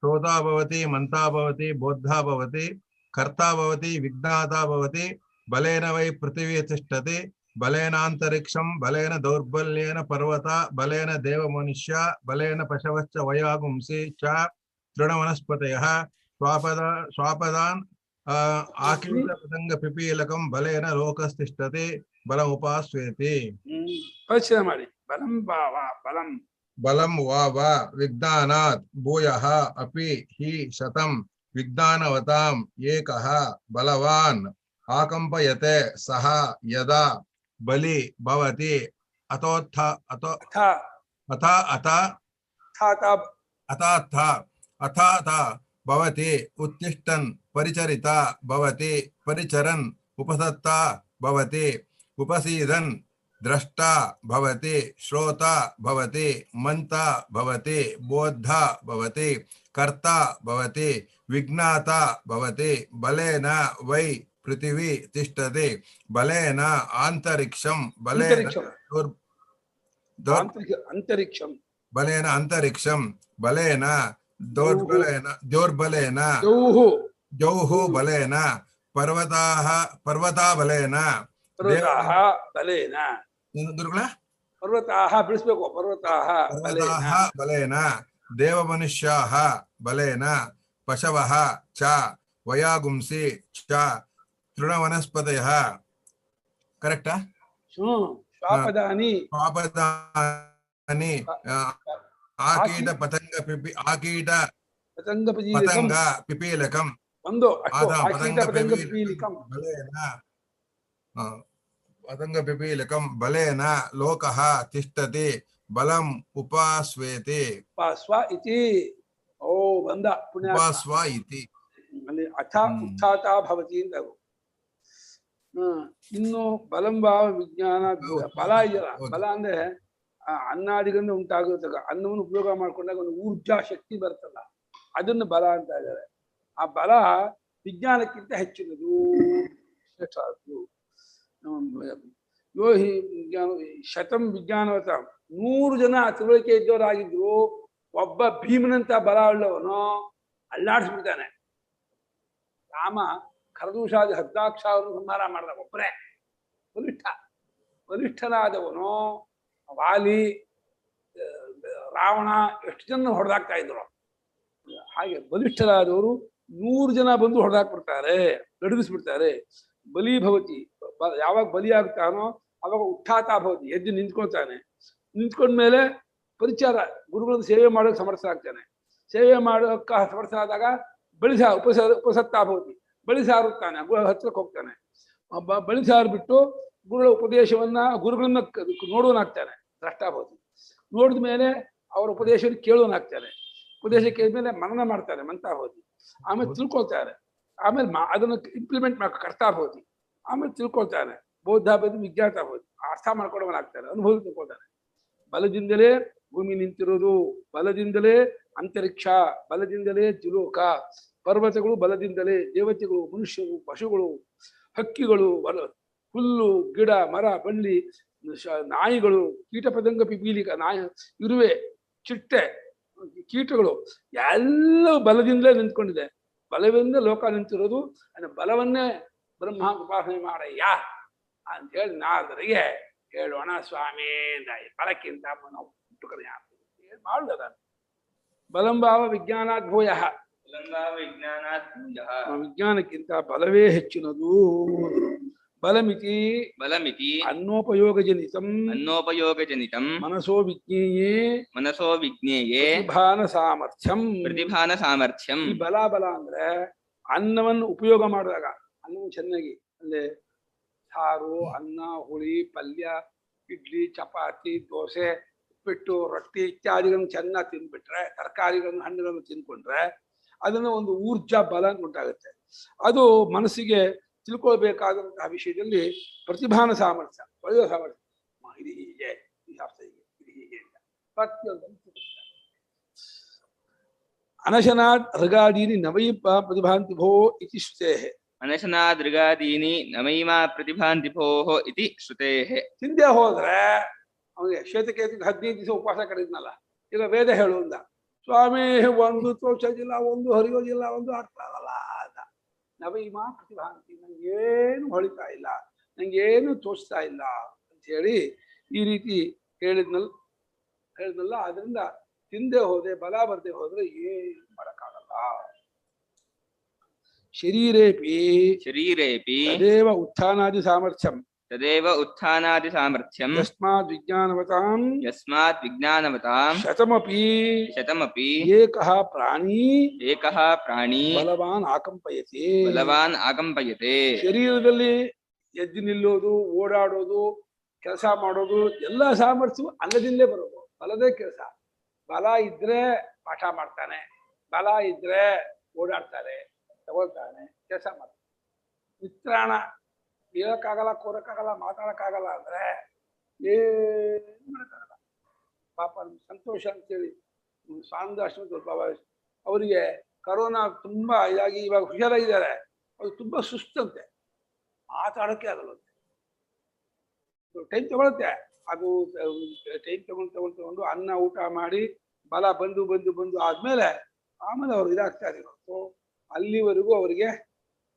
श्रोता भवति मन्ता भवति बोद्धा भवति कर्ता भवति विज्ञाता भवति बलेन वै पृथिवी तिष्ठति बलेनान्तरिक्षं बलेन दौर्बल्येन पर्वता बलेन देवमनुष्या बलेन पशवश्च वयागुंसि च तृणवनस्पतयः स्वापदान् आकीटपतङ्गपिपीलकं बलेन लोकस्तिष्ठति बलमुपास्वेति परिचय ಮಾಡಿ ಬಲಂ ಭಾವ ಬಲಂ बलं वा विज्ञानात् भूयः अपि हि शतं विज्ञानवताम् एकः बलवान् आकम्पयते सः यदा बली भवति अथ भवति उत्तिष्ठन् परिचरिता भवति परिचरन् उपसत्ता भवति उपसीदन् द्रष्टा भवति श्रोता भवति मन्ता भवति बोद्धा भवति कर्ता भवति विज्ञाता भवति बलेन वै पृथिवी तिष्ठति बलेन आन्तरिक्षं बलेन बलेन अन्तरिक्षं बलेन दौर्बलेन द्यौः बलेन पर्वता बलेन पर्वताः बिडिसಬೇಕು पर्वताः बलेन देवमनुष्याः बलेन पशवः च वयागुंसि च तृणवनस्पतयः करेक्टा स्वापदानि आकीट पतंग पिपीलकं ಒಂದು ಆಕೀಟ ಪತಂಗ ಪಿಪೀಲಿಕಂ पतंग पिपीलकं बलेन लोकः तिष्ठति बलम् उपास्वेति उपास्व इति ओ ಬಂದ ಪುಣ್ಯ उपास्व इति ಅಲ್ಲಿ ಅಥ ಉತ್ಥಾತ ಭವತಿ ಅಂತ ಇನ್ನು ಬಲಂ ಭಾವ ವಿಜ್ಞಾನ ಬಲ ಇದೆಯಲ್ಲ ಬಲ ಅಂದ್ರೆ ಅನ್ನಾದಿಗಳಿಂದ ಉಂಟಾಗುತ್ತ ಅನ್ನವನ್ನು ಉಪಯೋಗ ಮಾಡ್ಕೊಂಡಾಗ ಒಂದು ಊರ್ಜಾ ಶಕ್ತಿ ಬರ್ತಲ್ಲ ಅದನ್ನು ಬಲ ಅಂತ ಇದ್ದಾರೆ ಆ ಬಲ ವಿಜ್ಞಾನಕ್ಕಿಂತ ಹೆಚ್ಚಿನದು ಯೋ ಹಿ ವಿಜ್ಞಾನ ಶತಂ ವಿಜ್ಞಾನವತ 100 ಜನ ತಿಳುವಳಿಕೆ ಇದ್ದವರಾಗಿದ್ರು ಒಬ್ಬ ಭೀಮನಂತ ಬಲ ಉಳ್ಳವನು ಅಲ್ಲಾಡಿಸ್ಬಿಡ್ತಾನೆ. ರಾಮ ಖರದೂಷಾದಿ 14,000 ಸಂಹಾರ ಮಾಡಿದ ಒಬ್ಬರೇ ಬಲಿಷ್ಠನಾದವನು. ವಾಲಿ ರಾವಣ ಎಷ್ಟು ಜನ ಹೊಡೆದಾಕ್ತಾ ಇದ್ರು. ಹಾಗೆ ಬಲಿಷ್ಠರಾದವರು 100 ಜನ ಬಂದು ಹೊಡೆದಾಕ್ಬಿಡ್ತಾರೆ, ನಡುಗಿಸ್ಬಿಡ್ತಾರೆ. ಬಲಿ ಭವತಿ, ಯಾವಾಗ ಬಲಿ ಆಗ್ತಾನೋ ಅವಾಗ ಉತ್ಥಾತ ಭವತಿ, ಎದ್ದು ನಿಂತ್ಕೊಳ್ತಾನೆ. ನಿಂತ್ಕೊಂಡ್ಮೇಲೆ ಪರಿಚಾರ ಗುರುಗಳ ಸೇವೆ ಮಾಡೋಕೆ ಸಮರ್ಥರಾಗ್ತಾನೆ. ಸೇವೆ ಮಾಡೋಕೆ ಸಮರ್ಥರಾದಾಗ ಉಪಸತ್ತಾ ಭವತಿ, ಬಳಿ ಸಾರುತ್ತಾನೆ, ಹತ್ರಕ್ಕೆ ಹೋಗ್ತಾನೆ. ಬಳಿ ಸಾರ್ಬಿಟ್ಟು ಗುರುಗಳ ಉಪದೇಶವನ್ನ ಗುರುಗಳನ್ನ ನೋಡೋನಾಗ್ತಾನೆ. ದ್ರಷ್ಟಾಭವತಿ ನೋಡಿದ ಮೇಲೆ ಅವರ ಉಪದೇಶವನ್ನು ಕೇಳೋನಾಗ್ತಾನೆ. ಉಪದೇಶ ಕೇಳಿದ್ಮೇಲೆ ಮನನ ಮಾಡ್ತಾನೆ, ಮಂತಾಭವತಿ. ಆಮೇಲೆ ತಿಳ್ಕೊಳ್ತಾರೆ. ಆಮೇಲೆ ಅದನ್ನು ಇಂಪ್ಲಿಮೆಂಟ್ ಕರ್ತಾಭವತಿ. ಆಮೇಲೆ ತಿಳ್ಕೊಳ್ತಾನೆ. ಬೌದ್ಧಾಭವತಿ, ವಿಜ್ಞಾತಾಭವತಿ, ಅರ್ಥ ಮಾಡ್ಕೊಡೋನಾಗ್ತಾನೆ, ಅನುಭವ ತಿಳ್ಕೊಳ್ತಾನೆ. ಬಲದಿಂದಲೇ ಭೂಮಿ ನಿಂತಿರೋದು, ಬಲದಿಂದಲೇ ಅಂತರಿಕ್ಷ, ಬಲದಿಂದಲೇ ತ್ರಿಲೋಕ, ಪರ್ವತಗಳು ಬಲದಿಂದಲೇ, ದೇವತೆಗಳು, ಮನುಷ್ಯರು, ಪಶುಗಳು, ಹಕ್ಕಿಗಳು ಹುಲ್ಲು ಗಿಡ ಮರ ಬಳ್ಳಿ ನಾಯಿಗಳು ಕೀಟ ಪತಂಗ ಪಿಪೀಲಿಕ ನಾಯಿ ಇರುವೆ ಚಿಟ್ಟೆ ಕೀಟಗಳು ಎಲ್ಲವೂ ಬಲದಿಂದಲೇ ನಿಂತ್ಕೊಂಡಿದೆ. ಬಲವಿಂದ ಲೋಕ ನಿಂತಿರೋದು. ಅದನ್ನ ಬಲವನ್ನೇ ಬ್ರಹ್ಮ ಉಪಾಸನೆ ಮಾಡಯ್ಯ ಅಂತ ಹೇಳಿ ನಾರದರಿಗೆ ಹೇಳೋಣ ಸ್ವಾಮಿ ಅಂತ. ಬಲಕ್ಕಿಂತ ಮಾಡುದ ಬಲಂಭಾವ ವಿಜ್ಞಾನಾತ್ ಭೂಯ. ವಿಜ್ಞಾನಕ್ಕಿಂತ ಬಲವೇ ಹೆಚ್ಚಿನದು. ಬಲಮಿತಿ ಅನ್ನೋಪಯೋಗಜನಿತಂ ಮನಸೋ ವಿಜ್ಞೇಯೇ ಪ್ರತಿಭಾನ ಸಾಮರ್ಥ್ಯಂ. ಈ ಬಲ ಅಂದ್ರೆ ಅನ್ನವನ್ನು ಉಪಯೋಗ ಮಾಡಿದಾಗ ಅನ್ನವನ್ನು ಚೆನ್ನಾಗಿ ಅಂದ್ರೆ ಸಾರು, ಅನ್ನ, ಹುಳಿ, ಪಲ್ಯ, ಇಡ್ಲಿ, ಚಪಾತಿ, ದೋಸೆ, ಉಪ್ಪಿಟ್ಟು, ರೊಟ್ಟಿ ಇತ್ಯಾದಿಗಳನ್ನು ಚೆನ್ನಾಗಿ ತಿಂದ್ಬಿಟ್ರೆ, ತರಕಾರಿಗಳನ್ನು ಹಣ್ಣುಗಳನ್ನು ತಿಂದ್ಕೊಂಡ್ರೆ ಅದನ್ನು ಒಂದು ಊರ್ಜಾ ಬಲ ಉಂಟಾಗುತ್ತೆ. ಅದು ಮನಸ್ಸಿಗೆ ತಿಳ್ಕೊಳ್ಬೇಕಾದಂತಹ ವಿಷಯದಲ್ಲಿ ಪ್ರತಿಭಾನ ಸಾಮರ್ಥ್ಯ, ಒಳ್ಳೆಯ ಸಾಮರ್ಥ್ಯ. ಇದು ಹೀಗೆ, ಈ ಶಾಸ್ತ್ರ ಹೀಗೆ, ಇದು ಹೀಗೆ ಅಂತ ಪ್ರತಿಯೊಂದನ್ನು ಅನಶನಾತ್ ಋಗಾದೀನಿ ನವೈ ಪ್ರತಿಭಾಂತಿ ಭೋ ಇತಿ ಶ್ರುತೇಃ. ಅನಶನಾದ್ ಋಗಾದೀನಿ ನಮೈಮಾ ಪ್ರತಿಭಾಂತಿ ಭೋಃ ಇತಿ ಶ್ರುತೇಃ. ತಿಂದೆ ಹೋದ್ರೆ ಅವನಿಗೆ ಶ್ವೇತಕೇತುಗೆ 15 ದಿವಸ ಉಪವಾಸ ಕರೀದ್ನಲ್ಲ, ಈಗ ವೇದ ಹೇಳುವುದ ಸ್ವಾಮಿ ಒಂದು ತೋಚೋದಿಲ್ಲ, ಒಂದು ಹರಿಯೋದಿಲ್ಲ, ಒಂದು ಅರ್ಥ ಆಗಲ್ಲ ಅಂತ. ನವೈಮಾ ಪ್ರತಿಭಾಂತಿ, ನಂಗೇನು ಹೊಳಿತಾ ಇಲ್ಲ, ನಂಗೇನು ತೋಚ್ತಾ ಇಲ್ಲ ಅಂತ ಹೇಳಿ ಈ ರೀತಿ ಹೇಳಿದ್ನಲ್ಲ. ಆದ್ರಿಂದ ತಿಂದೆ ಹೋದೆ, ಬಲ ಬರ್ದೆ ಹೋದ್ರೆ ಏನು ಮಾಡಕ್ಕಾಗಲ್ಲ. ಶರೀರೇಪಿ ತದೇವ ಉತ್ಥಾನಾದಿ ಸಾಮರ್ಥ್ಯಂ ಯಸ್ಮಾದ್ ವಿಜ್ಞಾನವತಾಂ ಶತಮಪಿ ಏಕಃ ಪ್ರಾಣಿ ಬಲವಾನ್ ಆಕಂಪಯತೆ. ಶರೀರದಲ್ಲಿ ಎದ್ದು ನಿಲ್ಲೋದು, ಓಡಾಡೋದು, ಕೆಲಸ ಮಾಡೋದು ಎಲ್ಲ ಸಾಮರ್ಥ್ಯವು ಅನ್ನದಿಂದಲೇ ಬರೋದು. ಬಲದೇ ಕೆಲಸ. ಬಲ ಇದ್ರೆ ಪಾಠ ಮಾಡ್ತಾನೆ, ಬಲ ಇದ್ರೆ ಓಡಾಡ್ತಾನೆ, ತಗೊಳ್ತಾನೆ, ಕೆಲಸ ಮಾಡ್ತಾನೆ. ಮಿತ್ರಾಣ ಹೇಳಕ್ಕಾಗಲ್ಲ, ಕೋರಕ್ಕಾಗಲ್ಲ, ಮಾತಾಡಕ್ಕಾಗಲ್ಲ ಅಂದ್ರೆ ಏನು ಮಾಡಕ್ಕಾಗಲ್ಲ. ಪಾಪ ಸಂತೋಷ ಅಂತೇಳಿ ಸ್ವಾನಂದಾಶ್ರಮ ಸ್ವಲ್ಪ ಅವರಿಗೆ ಕರೋನಾ ತುಂಬಾ ಇದಾಗಿ ಇವಾಗ ಹುಷಾರಾಗಿದ್ದಾರೆ. ಅದು ತುಂಬಾ ಸುಸ್ತಂತೆ, ಮಾತಾಡೋಕ್ಕೆ ಆಗಲ್ಲಂತೆ. ಟೈಮ್ ತಗೊಳುತ್ತೆ. ಅದು ಟೈಮ್ ತಗೊಂಡು ಅನ್ನ ಊಟ ಮಾಡಿ ಬಲ ಬಂದು ಆದ್ಮೇಲೆ ಅವ್ರು ಇದಾಗ್ತಾರೆ. ಅಲ್ಲಿವರೆಗೂ ಅವರಿಗೆ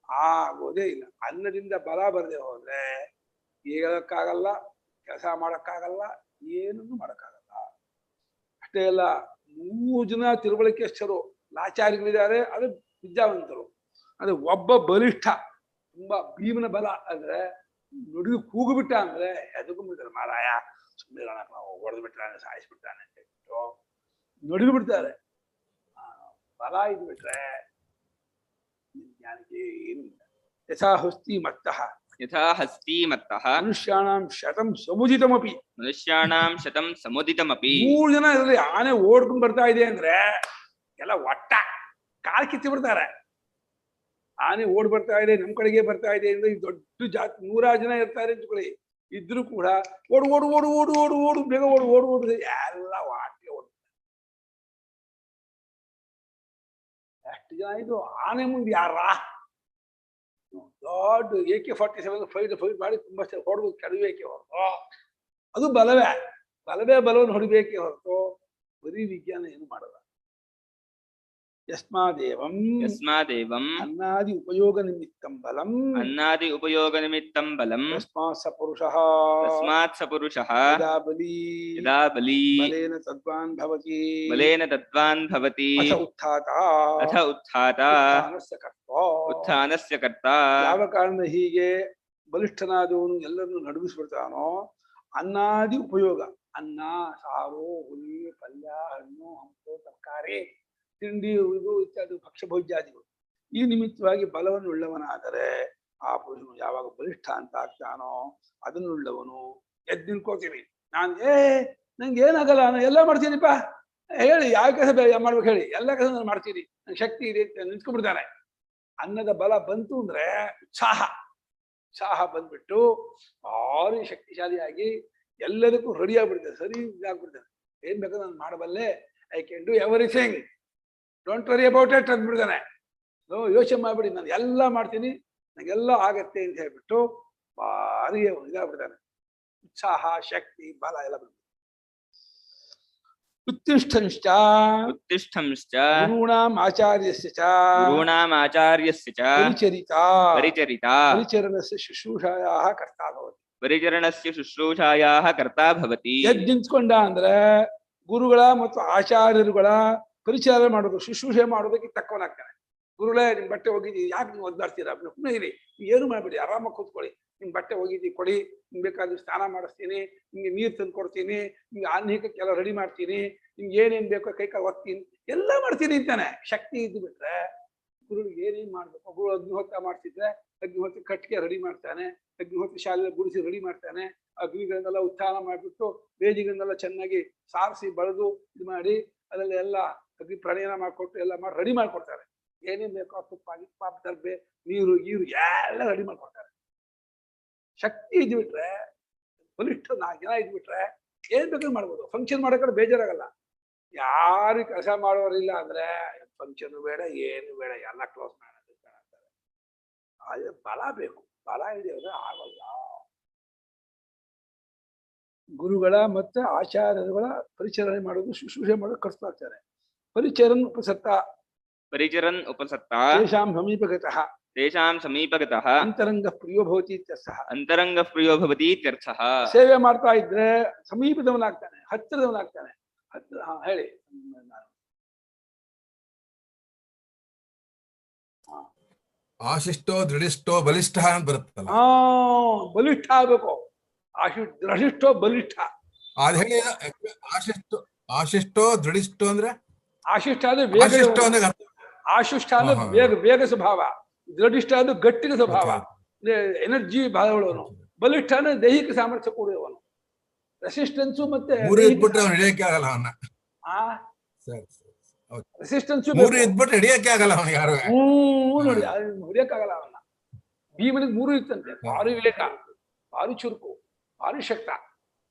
ಆಗೋದೇ ಇಲ್ಲ. ಅನ್ನದಿಂದ ಬಲ ಬರದೆ ಹೋದ್ರೆ ಹೇಳಕ್ಕಾಗಲ್ಲ, ಕೆಲಸ ಮಾಡಕ್ಕಾಗಲ್ಲ, ಏನನ್ನು ಮಾಡಕ್ಕಾಗಲ್ಲ. ಅಷ್ಟೇ ಅಲ್ಲ, 3 ಜನ ತಿಳುವಳಿಕೆಸ್ಥರು ಲಾಚಾರಿಗಳಿದ್ದಾರೆ, ಅದು ವಿದ್ಯಾವಂತರು. ಅದು ಒಬ್ಬ ಬಲಿಷ್ಠ, ತುಂಬಾ ಭೀಮನ ಬಲ ಅಂದ್ರೆ ನುಡಿದು ಕೂಗುಬಿಟ್ಟ ಅಂದ್ರೆ ಎದಕೊಂಡ್ಬಿಡ್ತಾರೆ. ಮಾರಾಯ ಸುಮ್ಮನೆ ಹೊಡೆದು ಬಿಟ್ಟಾನೆ, ಸಾಯಿಸ್ಬಿಟ್ಟಾನೆ ಅಂತ ಹೇಳ್ಬಿಟ್ಟು ನುಡಿದು ಬಿಡ್ತಾರೆ. ಬಲ ಇದ್ಬಿಟ್ರೆ ಜ್ಞಾನಿಗೆ ಏನು ಇಲ್ಲ. ಯಥಾ ಹಸ್ತಿ ಮತ್ತಃ ಮನುಷ್ಯಾಣಾಂ ಶತಂ ಸಮುದಿತಮಪಿ 3 ಜನ ಇದ್ರಲ್ಲಿ ಆನೆ ಓಡ್ಕೊಂಡ್ ಬರ್ತಾ ಇದೆ ಅಂದ್ರೆ ಎಲ್ಲ ಒಟ್ಟ ಕಾಲ್ ಕಿತ್ತಿ ಬಿಡ್ತಾರೆ. ಆನೆ ಓಡ್ ಬರ್ತಾ ಇದೆ, ನಮ್ ಕಡೆಗೆ ಬರ್ತಾ ಇದೆ ಅಂದ್ರೆ ಈ ದೊಡ್ಡ ಜಾತಿ 100 ಜನ ಇರ್ತಾರೆ ಅಂದ್ಕೊಳ್ಳಿ, ಇದ್ರು ಕೂಡ ಓಡು ಬೇಗ ಓಡು ಎಲ್ಲ ವಾಟ್ಗೆ ಓಡ್. ಎಷ್ಟು ಜನ ಇದು ಆನೆ ಮುಂದೆ ಯಾರ ದೊಡ್ಡ AK-47 ಫೈಟ್ ಮಾಡಿ ತುಂಬಾ ಹೊಡೆದು ಕೆಡಬೇಕೆ ಹೊರತು ಅದು ಬಲವೇ ಬಲವನ್ನು ಹೊಡಿಬೇಕೆ ಹೊರತು ಬರೀ ವಿಜ್ಞಾನ ಏನು ಮಾಡಲ್ಲ. ಯಸ್ಮಾದೇವಂ ಅನ್ನಾದಿ ಉಪಯೋಗ ನಿಮಿತ್ತಂ ಬಲಂ ತಸ್ಮಾತ್ ಸ ಪುರುಷಃ ಯದಾ ಬಲಿ ಬಲೇನ ತದ್ವಾನ್ ಭವತಿ ಅಥ ಉತ್ಥಾತ ಉತ್ಥಾನಸ್ಯ ಕರ್ತ. ಯಾವ ಕಾರಣ ಹೀಗೆ ಬಲಿಷ್ಠನಾದವನು ಎಲ್ಲರನ್ನು ನಡುಗಿಸ್ಬಿಡ್ತಾನೋ, ಅನ್ನಾದಿ ಉಪಯೋಗ, ಅನ್ನ, ಸಾರು, ಹುಳಿ, ಪಲ್ಯ, ಹಣ್ಣು, ಹಂಪು, ತರಕಾರಿ, ತಿಂಡಿ, ಇದು ಇತ್ಯಾದಿ ಭಕ್ಷ್ಯಭೋಜ್ಯಾದಿಗಳು, ಈ ನಿಮಿತ್ತವಾಗಿ ಬಲವನ್ನು ಉಳ್ಳವನಾದರೆ ಆ ಪುರುಷನು ಯಾವಾಗ ಬಲಿಷ್ಠ ಅಂತ ಆಗ್ತಾನೋ ಅದನ್ನುಳ್ಳವನು ಎದ್ದು ನಿಂತ್ಕೋತೀವಿ. ನಂಗೆ ಏನಾಗಲ್ಲ, ನಾನು ಎಲ್ಲ ಮಾಡ್ತೀನಿಪ್ಪ, ಹೇಳಿ ಯಾವ ಕೆಲಸ ಮಾಡ್ಬೇಕು ಹೇಳಿ, ಎಲ್ಲ ಕೆಲಸ ನಾನು ಮಾಡ್ತೀನಿ, ನಂಗೆ ಶಕ್ತಿ ಇದೆ ಅಂತ ನಿಂತ್ಕೊಂಡ್ಬಿಡ್ತಾನೆ. ಅನ್ನದ ಬಲ ಬಂತು ಅಂದ್ರೆ ಉತ್ಸಾಹ ಬಂದ್ಬಿಟ್ಟು ಭಾರಿ ಶಕ್ತಿಶಾಲಿಯಾಗಿ ಎಲ್ಲದಕ್ಕೂ ರೆಡಿ ಆಗ್ಬಿಡ್ತಾರೆ, ಸರಿ ಇದಾಗ್ಬಿಡ್ತಾನೆ. ಏನ್ ಬೇಕಾದ್ರೆ ನಾನು ಮಾಡಬಲ್ಲೆ, I can do everything, don't worry about it ಅಂದ್ಬಿಡ್ತಾನೆ. ಯೋಚನೆ ಮಾಡ್ಬಿಡಿ, ನಾನು ಎಲ್ಲ ಮಾಡ್ತೀನಿ, ನನಗೆಲ್ಲ ಆಗತ್ತೆ ಅಂತ ಹೇಳ್ಬಿಟ್ಟು ಭಾರಿ ಇದಾಗ್ಬಿಡ್ತಾನೆ. ಉತ್ಸಾಹ, ಶಕ್ತಿ, ಬಲ ಎಲ್ಲ ಬರ್ತದೆ. ಉತ್ತಿಷ್ಠಂಶ್ಚ ಉತ್ತಿಷ್ಠಂಶ್ಚ ಗುರುಣಾಂ ಆಚಾರ್ಯಸ್ಯ ಚ ಗುರುಣಾಂ ಆಚಾರ್ಯಸ್ಯ ಚ ಪರಿಚರಿತಾ ಪರಿಚರಿತಾ ಪರಿಚರಣಸ್ಯ ಶುಶ್ರೂಷಾಯಾಃ ಕರ್ತಾ ಭವತಿ. ಪರಿಚರಣಸ್ಯ ಶುಶ್ರೂಷಾಯಾಃ ಕರ್ತಾ ಭವತಿ. ಎದ್ದು ನಿಂತ್ಕೊಂಡ ಅಂದ್ರೆ ಗುರುಗಳ ಮತ್ತು ಆಚಾರ್ಯರುಗಳ ಪರಿಚಾರ ಮಾಡೋದು, ಶುಶ್ರೂಷೆ ಮಾಡೋದಕ್ಕೆ ತಕ್ಕವನಾಗ್ತಾನೆ. ಗುರುಗಳೇ ನಿಮ್ ಬಟ್ಟೆ ಹೋಗಿದ್ದೀವಿ, ಯಾಕೆ ನೀವು ಒದ್ದಾಡ್ತೀರಾ? ಸುಮ್ಮನೆ ಇರಿ, ಏನು ಮಾಡ್ಬೇಡಿ, ಆರಾಮಾಗಿ ಕೂತ್ಕೊಳ್ಳಿ. ನಿಮ್ ಬಟ್ಟೆ ಹೋಗಿದ್ದೀವಿ ಕೊಡಿ, ನಿಮ್ಗೆ ಬೇಕಾದ್ರೆ ಸ್ನಾನ ಮಾಡಿಸ್ತೀನಿ, ನಿಮ್ಗೆ ನೀರು ತಂದು ಕೊಡ್ತೀನಿ, ನಿಮ್ಗೆ ಆನ್ಹಿಕಕ್ಕೆಲ್ಲ ರೆಡಿ ಮಾಡ್ತೀನಿ, ನಿಮ್ಗೆ ಏನೇನ್ ಬೇಕೋ ಕೈಕಾಲು ಒತ್ತೀನಿ, ಎಲ್ಲ ಮಾಡ್ತೀನಿ ಅಂತಾನೆ. ಶಕ್ತಿ ಇದ್ದು ಬಿಟ್ರೆ ಗುರುಳಿಗೆ ಏನೇನ್ ಮಾಡ್ಬೇಕು, ಗುರು ಅಗ್ನಿಹೋತ್ರ ಮಾಡ್ತಿದ್ರೆ ಅಗ್ನಿಹೋತ್ರ ಕಟ್ಟಿಗೆ ರೆಡಿ ಮಾಡ್ತಾನೆ, ಅಗ್ನಿಹೋತ್ರ ಶಾಲೆ ಗುಡಿಸಿ ರೆಡಿ ಮಾಡ್ತಾನೆ, ಅಗ್ನಿಗಳನ್ನೆಲ್ಲ ಉತ್ಥಾನ ಮಾಡಿಬಿಟ್ಟು ಬೇದಿಗಳನ್ನೆಲ್ಲ ಚೆನ್ನಾಗಿ ಸಾರಿಸಿ ಬಳೆದು ಇದು ಮಾಡಿ ಅದರಲ್ಲಿ ಎಲ್ಲ ಅಗ್ನಿ ಪ್ರಣಯನ ಮಾಡಿಕೊಟ್ಟು ಎಲ್ಲ ಮಾಡಿ ರೆಡಿ ಮಾಡ್ಕೊಡ್ತಾರೆ. ಏನೇನ್ ಬೇಕೋ ತುಪ್ಪ ಗಿಪ್ಪ ದರ್ಬೆ ನೀರು ಗೀರು ಎಲ್ಲ ರೆಡಿ ಮಾಡ್ಕೊಡ್ತಾರೆ. ಶಕ್ತಿ ಇದ್ಬಿಟ್ರೆ, ಬಲಿಷ್ಠ 4 ಜನ ಇದ್ಬಿಟ್ರೆ ಏನ್ ಬೇಕಾದ್ರೂ ಮಾಡ್ಬೋದು. ಫಂಕ್ಷನ್ ಮಾಡೋಕೆ ಬೇಜಾರಾಗಲ್ಲ. ಯಾರು ಕೆಲಸ ಮಾಡೋರಿಲ್ಲ ಅಂದ್ರೆ ಫಂಕ್ಷನ್ ಬೇಡ, ಏನು ಬೇಡ, ಎಲ್ಲ ಕ್ಲೋಸ್ ಮಾಡೋದು ಅಂತಾರೆ. ಅದೇ ಬಲ ಬೇಕು, ಬಲ ಇದೆಯಲ್ಲ ಆಗಲ್ಲ. ಗುರುಗಳ ಮತ್ತೆ ಆಚಾರ್ಯರುಗಳ ಪರಿಚರಣೆ ಮಾಡೋದು, ಶುಶ್ರೂಷೆ ಮಾಡೋದು ಕರ್ಸ್ತಾಗ್ತಾರೆ. ಪರಿಚರನ್ ಉಪಸತ್ತ ಪರಿಚರನ್ ಉಪಸತ್ತ ತೇಷಾಂ ಸಮೀಪಗತಃ ತೇಷಾಂ ಸಮೀಪಗತಃ ಅಂತರಂಗ ಪ್ರಿಯೋ ಭವತಿ ಇತ್ಯರ್ಥಃ. ಅಂತರಂಗ ಪ್ರಿಯೋ ಭವತಿ ಇತ್ಯರ್ಥಃ. ಸೇವೆ ಮಾಡ್ತಾ ಇದ್ರೆ ಸಮೀಪದವನಾಗ್ತಾನೆ, ಹತ್ತಿರದವನಾಗ್ತಾನೆ. ಹೇಳಿ. ಆಶಿಷ್ಟೋ ದೃಢಿಷ್ಟೋ ಬಲಿಷ್ಠ ಅಂತ ಬರುತ್ತಲ್ಲ. ಬಲಿಷ್ಠ ಆಗ್ಬೇಕು. ದೃಢಿಷ್ಟೋ ಬಲಿಷ್ಠ. ಅದ್ ಹೇಳಿ. ಆಶಿಷ್ಟೋ ದೃಢಿಷ್ಟೋ ಅಂದ್ರೆ ಆಶಿಷ್ಟ ಅಂದ್ರೆ ವೇಗ, ಆಶಿಷ್ಟ ಅಂದ್ರೆ ವೇಗ ಸ್ವಭಾವ, ದೃಢಿಷ್ಟ ಅಂದ್ರೆ ಗಟ್ಟಿನ ಸ್ವಭಾವ, ಎನರ್ಜಿ ಬಹಳವನು. ಬಲಿಷ್ಠ ಅಂದ್ರೆ ದೈಹಿಕ ಸಾಮರ್ಥ್ಯ ಕೂಡಿದವನು. ರೆಸಿಸ್ಟೆನ್ಸು ಮತ್ತೆ ಹಿಡಿಯಕ್ಕೆ ಆಗಲ್ಲ ಅವನ್ನ. ರೆಸಿಸ್ಟೆನ್ಸು ಹಿಡಿಯಕ್ಕೆ ಆಗಲ್ಲ ಅವನ ಯಾರು. ನೋಡಿ, ಹಿಡಿಯಕ್ಕಾಗಲ್ಲ ಅವನ್ನ. ಭೀಮನಿಗೆ 3 ಇತ್ತಂತೆ: ಭಾರಿ ವೇಗ, ಭಾರಿ ಚುರುಕು, ಭಾರಿ ಶಕ್ತ,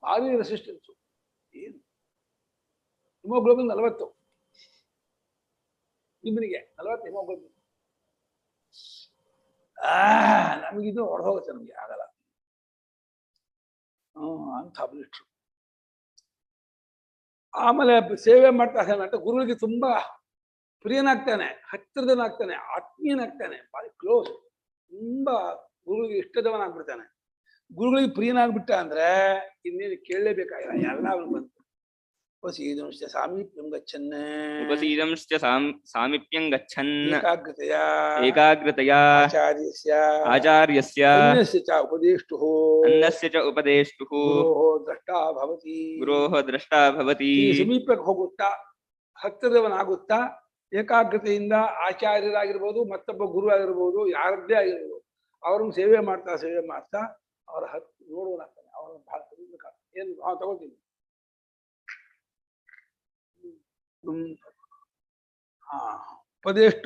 ಭಾರಿ ರೆಸಿಸ್ಟೆನ್ಸು. ಏನು ಹಿಮೋಗ್ಲೋಬಿನ್ 40, ಭೀಮನಿಗೆ 40 ಹಿಮೋಗ್ಲೋಬಿನ್. ನಮಗಿದು ಹೊರಹೋಗುತ್ತೆ, ನಮ್ಗೆ ಆಗಲ್ಲ. ಅಂತ ಬಲಿಷ್ಠರು. ಆಮೇಲೆ ಸೇವೆ ಮಾಡ್ತಾ ಗುರುಗಳಿಗೆ ತುಂಬಾ ಪ್ರಿಯನಾಗ್ತಾನೆ, ಹತ್ತಿರದವನಾಗ್ತಾನೆ, ಆತ್ಮೀಯನಾಗ್ತಾನೆ, ಭಾರಿ ಕ್ಲೋಸ್, ತುಂಬಾ ಗುರುಗಳಿಗೆ ಇಷ್ಟದವನಾಗ್ಬಿಡ್ತಾನೆ. ಗುರುಗಳಿಗೆ ಪ್ರಿಯನಾಗ್ಬಿಟ್ಟ ಅಂದ್ರೆ ಇನ್ನೇನು ಕೇಳಲೇಬೇಕಾಗಿಲ್ಲ, ಎಲ್ಲ ಅವನು ಬಂತು. ಉಪಸೀದಂಶ್ಚ ಸಾಮೀಪ್ಯಂ ಗಚ್ಚನ್ ಉಪಸೀದಂಶ್ಚ ಸಾಮೀಪ್ಯಂ ಗಚ್ಚನ್ ಏಕಾಗ್ರತೆಯ ಆಚಾರ್ಯಸ್ಯ ಅನ್ಯಸ್ಯ ಚ ಉಪದೇಷ್ಟುಃ ಅನ್ನಸ್ಯ ಚ ಉಪದೇಷ್ಟುಃ ಗುರೋಃ ದ್ರಷ್ಟಾ ಭವತಿ. ಗುರೋಃ ದ್ರಷ್ಟಾ ಭವತಿ. ಸಮೀಪಕ್ಕೆ ಹೋಗುತ್ತಾ, ಹತ್ತಿರದವನಾಗುತ್ತಾ, ಏಕಾಗ್ರತೆಯಿಂದ ಆಚಾರ್ಯರಾಗಿರ್ಬೋದು, ಮತ್ತೊಬ್ಬ ಗುರು ಆಗಿರ್ಬೋದು, ಯಾರದ್ದೇ ಆಗಿರ್ಬೋದು, ಅವ್ರನ್ನ ಸೇವೆ ಮಾಡ್ತಾ ಅವರ ನೋಡುವನಾಗ್ತಾನೆ. ಅವ್ರನ್ನ ಬಹಳ ಏನು ತಗೋತೀನಿ.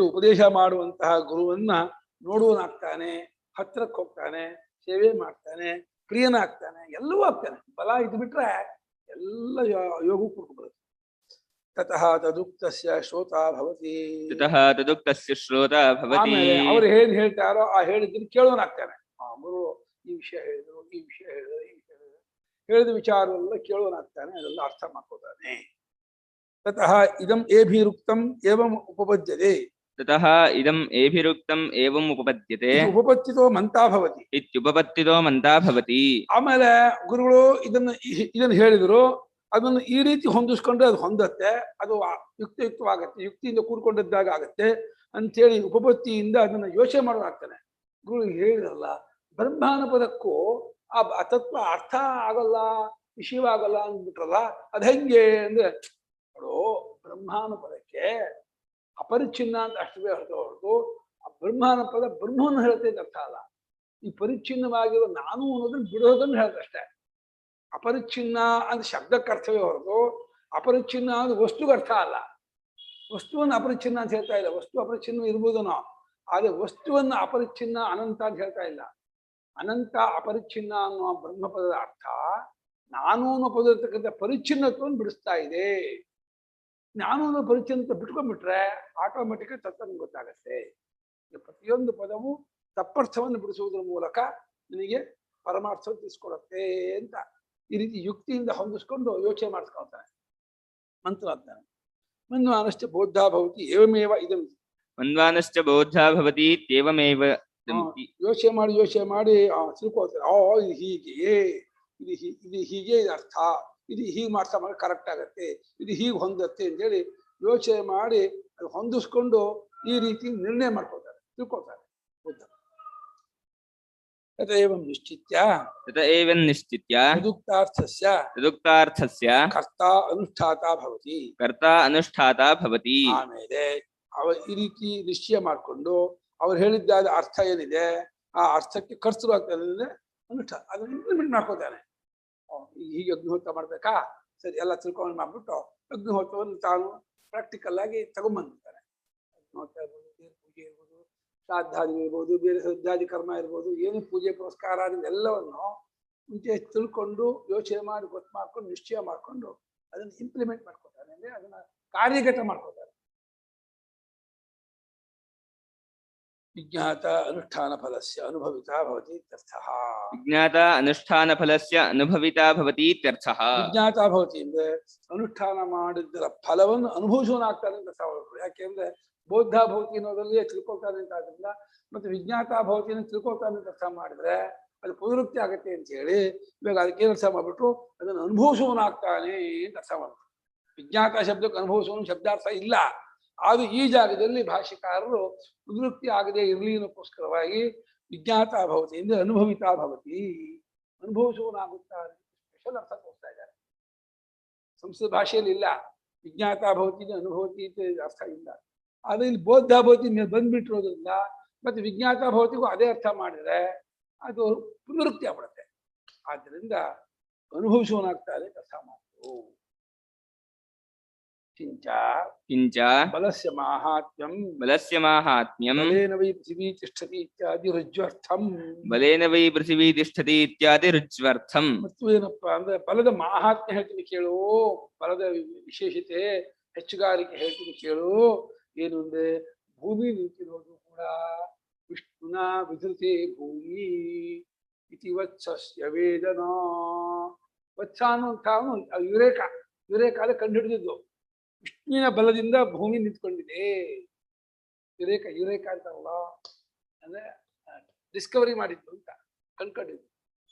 ಉಪದೇಶ ಮಾಡುವಂತಹ ಗುರುವನ್ನ ನೋಡುವನಾಗ್ತಾನೆ, ಹತ್ರಕ್ಕೆ ಹೋಗ್ತಾನೆ, ಸೇವೆ ಮಾಡ್ತಾನೆ, ಪ್ರಿಯನಾಗ್ತಾನೆ, ಎಲ್ಲವೂ ಆಗ್ತಾನೆ. ಬಲ ಇದು ಬಿಟ್ರೆ ಎಲ್ಲ ಯೋಗವು ಕೂಡ್ಕೊಬರುತ್ತೆ. ತತಃ ತದುಕ್ತಸ್ಯ ಶ್ರೋತಾ ಭವತಿ. ತತಃ ತದುಕ್ತಸ್ಯ ಶ್ರೋತಾ ಭವತಿ. ಅವ್ರು ಏನ್ ಹೇಳ್ತಾರೋ ಆ ಹೇಳಿದ್ದನ್ನು ಕೇಳೋನಾಗ್ತಾನೆ. ಗುರು ಈ ವಿಷಯ ಹೇಳಿದ್ರು, ಈ ವಿಷಯ ಹೇಳಿದ್ರು, ಈ ವಿಷಯ ಹೇಳಿದ ವಿಚಾರವೆಲ್ಲ ಕೇಳೋನಾಗ್ತಾನೆ, ಅದೆಲ್ಲ ಅರ್ಥ ಮಾಡ್ಕೋತಾನೆ. ತತಃ ಇದಂ ಏಭಿರುಕ್ತಂ ಏವಂ ಉಪಪದ್ಯತೆ. ತತಃ ಇದಂ ಏಭಿರುಕ್ತಂ ಏವಂ ಉಪಪದ್ಯತೆ. ಉಪಪತ್ತಿತೋ ಮಂತಾ ಭವತಿ. ಇತ್ಯುಪಪತ್ತಿತೋ ಮಂತಾ ಭವತಿ. ಆಮೇಲೆ ಗುರುಗಳು ಇದನ್ನು ಹೇಳಿದ್ರು, ಅದನ್ನು ಈ ರೀತಿ ಹೊಂದಿಸ್ಕೊಂಡ್ರೆ ಅದು ಹೊಂದತ್ತೆ, ಅದು ಯುಕ್ತಯುಕ್ತವಾಗತ್ತೆ, ಯುಕ್ತಿಯಿಂದ ಕೂಡ್ಕೊಂಡದ್ದಾಗ ಆಗತ್ತೆ ಅಂತೇಳಿ ಉಪಪತ್ತಿಯಿಂದ ಅದನ್ನ ಯೋಚನೆ ಮಾಡೋದಾಗ್ತಾನೆ. ಗುರು ಹೇಳಿದ್ರಲ್ಲ, ಬ್ರಹ್ಮಾನ ಪದಕ್ಕೂ ಆ ತತ್ವ ಅರ್ಥ ಆಗಲ್ಲ, ವಿಷಯವಾಗಲ್ಲ ಅಂದ್ಬಿಟ್ರಲ್ಲ, ಅದ್ ಹೆಂಗೆ ಅಂದ್ರೆ, ಬ್ರಹ್ಮಾನ ಪದಕ್ಕೆ ಅಪರಿಚ್ಛಿನ್ನ ಅಂತ ಅಷ್ಟೇ ಹೇಳ್ತಾ ಹೊರತು ಆ ಬ್ರಹ್ಮಾನ ಪದ ಬ್ರಹ್ಮವನ್ನು ಹೇಳ್ತೇ ಅಂತ ಅರ್ಥ ಅಲ್ಲ. ಈ ಪರಿಚ್ಛಿನ್ನವಾಗಿರುವ ನಾನು ಅನ್ನೋದನ್ನ ಬಿಡೋದನ್ನು ಹೇಳ್ತಷ್ಟೇ. ಅಪರಿಚ್ಛಿನ್ನ ಅಂತ ಶಬ್ದಕ್ಕೆ ಅರ್ಥವೇ ಹೊರತು ಅಪರಿಚ್ಛಿನ್ನ ಅಂದ್ರೆ ವಸ್ತುಗೆ ಅರ್ಥ ಅಲ್ಲ. ವಸ್ತುವನ್ನು ಅಪರಿಚ್ಛಿನ್ನ ಅಂತ ಹೇಳ್ತಾ ಇಲ್ಲ. ವಸ್ತು ಅಪರಿಚ್ಛಿನ್ನ ಇರ್ಬೋದು ನಾವು, ಆದ್ರೆ ವಸ್ತುವನ್ನ ಅಪರಿಚ್ಛಿನ್ನ ಅನಂತ ಅಂತ ಹೇಳ್ತಾ ಇಲ್ಲ. ಅನಂತ ಅಪರಿಚ್ಛಿನ್ನ ಅನ್ನುವ ಬ್ರಹ್ಮಪದದ ಅರ್ಥ ನಾನು ಅನ್ನೋ ಪದ ಇರ್ತಕ್ಕಂಥ ಪರಿಚ್ಛಿನ್ನತ್ವವನ್ನು ಬಿಡಿಸ್ತಾ ಇದೆ. ನಾನು ಅನ್ನೋ ಪರಿಚ್ಛಿನ್ನ ಬಿಟ್ಕೊಂಡ್ಬಿಟ್ರೆ ಆಟೋಮೆಟಿಕ್ ತತ್ವ ಗೊತ್ತಾಗತ್ತೆ. ಪ್ರತಿಯೊಂದು ಪದವು ತಪ್ಪರ್ಥವನ್ನು ಬಿಡಿಸುವುದರ ಮೂಲಕ ನಿನಗೆ ಪರಮಾರ್ಥ ತಿಳಿಸ್ಕೊಡತ್ತೆ ಅಂತ ಈ ರೀತಿ ಯುಕ್ತಿಯಿಂದ ಹೊಂದಿಸ್ಕೊಂಡು ಯೋಚನೆ ಮಾಡಿಸ್ಕೊಳ್ತಾನೆ ಮಂತ್ರ ಅಂತಾನೆ. ಮನ್ವಾನಶ್ಚ ಬೋಧ ಭವತಿ ಏವಮೇವ ಇದಂ. ಮನ್ವಾನಶ್ಚ ಬೋಧಾ ಭವತಿ ಇತ್ಯೇವಮೇವ ದಂತಿ. ಯೋಚನೆ ಮಾಡಿ ತಿಳ್ಕೊಳ್ತಾರೆ. ಇದು ಹೀಗೆ, ಇದು ಹೀಗೆ ಇದು ಅರ್ಥ, ಇದು ಹೀಗೆ ಮಾಡ್ತಾ ಮಾಡಿ ಕರೆಕ್ಟ್ ಆಗತ್ತೆ, ಇದು ಹೀಗೆ ಹೊಂದತ್ತೆ ಅಂತೇಳಿ ಯೋಚನೆ ಮಾಡಿ ಅದು ಹೊಂದಿಸ್ಕೊಂಡು ಈ ರೀತಿ ನಿರ್ಣಯ ಮಾಡ್ಕೊಳ್ತಾರೆ, ತಿಳ್ಕೊಳ್ತಾರೆ. ಬುದ್ಧ ತದೇವಂ ನಿಶ್ಚಿತ್ಯ ತದುಕ್ತಾರ್ಥಸ್ಯ ಕರ್ತಾ ಅನುಷ್ಠಾತಾ ಭವತಿ. ಆಮೇಲೆ ಈ ರೀತಿ ನಿಶ್ಚಯ ಮಾಡಿಕೊಂಡು ಅವ್ರು ಹೇಳಿದ್ದಾದ ಅರ್ಥ ಏನಿದೆ ಆ ಅರ್ಥಕ್ಕೆ ಕರ್ತೃ ಆಗ್ತದೆ ಅನುಷ್ಠಾನ, ಅದನ್ನು ಇಂಪ್ಲಿಮೆಂಟ್ ಮಾಡ್ಕೋತಾನೆ. ಹೀಗೆ ಅಗ್ನಿಹೋತ್ರ ಮಾಡ್ಬೇಕಾ, ಸರಿ ಎಲ್ಲ ತಿಳ್ಕೊಂಡು ಮಾಡ್ಬಿಟ್ಟು ಅಗ್ನಿಹೋತ್ರವನ್ನು ತಾನು ಪ್ರಾಕ್ಟಿಕಲ್ ಆಗಿ ತಗೊಂಡ್ಬಂದಿರ್ತಾನೆ. ಅಗ್ನಿಹೋತ್ರ ಇರ್ಬೋದು, ದೇವ್ರ ಪೂಜೆ ಇರ್ಬೋದು, ಶ್ರಾದ್ದಾದಿ ಇರ್ಬೋದು, ಬೇರೆ ಶ್ರದ್ಧಾದಿ ಕರ್ಮ ಇರ್ಬೋದು, ಏನು ಪೂಜೆ ಪುರಸ್ಕಾರ ಎಲ್ಲವನ್ನು ಮುಂಚೆ ತಿಳ್ಕೊಂಡು ಯೋಚನೆ ಮಾಡಿ ಗೊತ್ತು ಮಾಡ್ಕೊಂಡು ನಿಶ್ಚಯ ಮಾಡಿಕೊಂಡು ಅದನ್ನು ಇಂಪ್ಲಿಮೆಂಟ್ ಮಾಡ್ಕೊತಾನೆ, ಅಂದ್ರೆ ಅದನ್ನ ಕಾರ್ಯಗತ ಮಾಡ್ಕೊತಾರೆ. ವಿಜ್ಞಾತ ಅನುಷ್ಠಾನ ಫಲಸ್ಯ ಅನುಭವಿತಾ ಭವತಿ ಇತ್ಯರ್ಥಃ. ವಿಜ್ಞಾತ ಅನುಷ್ಠಾನ ಫಲಸ್ಯ ಅನುಭವಿತಾ ಭವತಿ ಇತ್ಯರ್ಥಃ. ವಿಜ್ಞಾತ ಭವತಿ ಅಂದ್ರೆ ಅನುಷ್ಠಾನ ಮಾಡಿದ್ದರ ಫಲವನ್ನು ಅನುಭವಿಸೋನಾಗ್ತಾನೆ ಅಂತ ಸಾವಯವರು. ಯಾಕೆಂದ್ರೆ ಬೋಧ ಭವತಿ ಅನ್ನೋದ್ರಲ್ಲಿ ತಿಳ್ಕೊಳ್ತಾನೆ ಅಂತ ಆದ್ರಿಂದ, ಮತ್ತೆ ವಿಜ್ಞಾತ ಭವತಿಯನ್ನು ತಿಳ್ಕೊಳ್ತಾನೆ ಅಂತ ಅರ್ಥ ಮಾಡಿದ್ರೆ ಅದು ಪುನರುಕ್ತಿ ಆಗತ್ತೆ ಅಂತ ಹೇಳಿ ಇವಾಗ ಅದಕ್ಕೆ ಅರ್ಥ ಮಾಡ್ಬಿಟ್ರು ಅದನ್ನು ಅನುಭವಿಸುವನಾಗ್ತಾನೆ ಅಂತ ಅರ್ಥ ಮಾಡ್ಬಿಟ್ರು. ವಿಜ್ಞಾತ ಶಬ್ದಕ್ಕೆ ಅನುಭವಿಸುವ ಶಬ್ದಾರ್ಥ ಇಲ್ಲ. ಅದು ಈ ಜಾಗದಲ್ಲಿ ಭಾಷ್ಯಕಾರರು ಪುನರುಕ್ತಿ ಆಗದೆ ಇರಲಿ ಅನ್ನೋಕ್ಕೋಸ್ಕರವಾಗಿ ವಿಜ್ಞಾತ ಭವತಿ ಅಂದ್ರೆ ಅನುಭವಿತಾ ಭವತಿ, ಅನುಭವಿಸುವನಾಗುತ್ತಾರೆ ಸ್ಪೆಷಲ್ ಅರ್ಥ ತೋರಿಸ್ತಾ ಇದ್ದಾರೆ. ಸಂಸ್ಕೃತ ಭಾಷೆಯಲ್ಲಿ ಇಲ್ಲ ವಿಜ್ಞಾತ ಭವತಿ ಅನುಭವತಿ ಅರ್ಥ ಇಲ್ಲ. ಆದ್ರೆ ಇಲ್ಲಿ ಬೋಧ ಭವತಿ ಬಂದ್ಬಿಟ್ಟಿರೋದ್ರಿಂದ ಮತ್ತೆ ವಿಜ್ಞಾತ ಭವತಿಗೂ ಅದೇ ಅರ್ಥ ಮಾಡಿದ್ರೆ ಅದು ಪುನರುಕ್ತಿ ಆಗ್ಬಿಡುತ್ತೆ. ಆದ್ದರಿಂದ ಅನುಭವಿಸುವನಾಗ್ತಾರೆ ಅರ್ಥ ಮಾತು. ಕಿಂಚ ಬಲಸ್ಯ ಮಾಹಾತ್ಮ್ಯಂ ಬಲೇನ ವೈ ಪೃಥಿವೀ ತಿಷ್ಠತಿ ಇತ್ಯಾದಿ ರುಜ್ವರ್ಥಂ. ಬಲೇನ ವೈ ಪೃಥಿವೀ ತಿಷ್ಠತಿ ಇತ್ಯಾದಿ ರುಜ್ವರ್ಥಂ. ಮತ್ತು ಏನಪ್ಪಾ ಅಂದ್ರೆ ಬಲದ ಮಾಹಾತ್ಮ್ಯ ಹೇಳ್ತೀನಿ ಕೇಳು, ಬಲದ ವಿಶೇಷತೆ ಹೆಚ್ಚುಗಾರಿಕೆ ಹೇಳ್ತೀನಿ ಕೇಳು. ಏನು ಅಂದ್ರೆ ಭೂಮಿ ನಿಂತಿರೋದು ಕೂಡ ವಿಷ್ಣುನ ವಿಧೃತೆ ಭೂಮಿ ಇತಿ ವತ್ಸಸ್ಯ ವೇದನ. ವತ್ಸ ಅನ್ನುವಂಥವನು ಯುರೇಕ ಕಂಡು ಹಿಡಿದಿದ್ದು ವಿಷ್ಣುವಿನ ಬಲದಿಂದ ಭೂಮಿ ನಿಂತ್ಕೊಂಡಿದೆ. ಯುರೇಕ ಅಂತಾರಲ್ಲ, ಅಂದ್ರೆ ಡಿಸ್ಕವರಿ ಮಾಡಿದ್ದು ಅಂತ ಕಂಡ್ಕೊಂಡಿದ್ದು.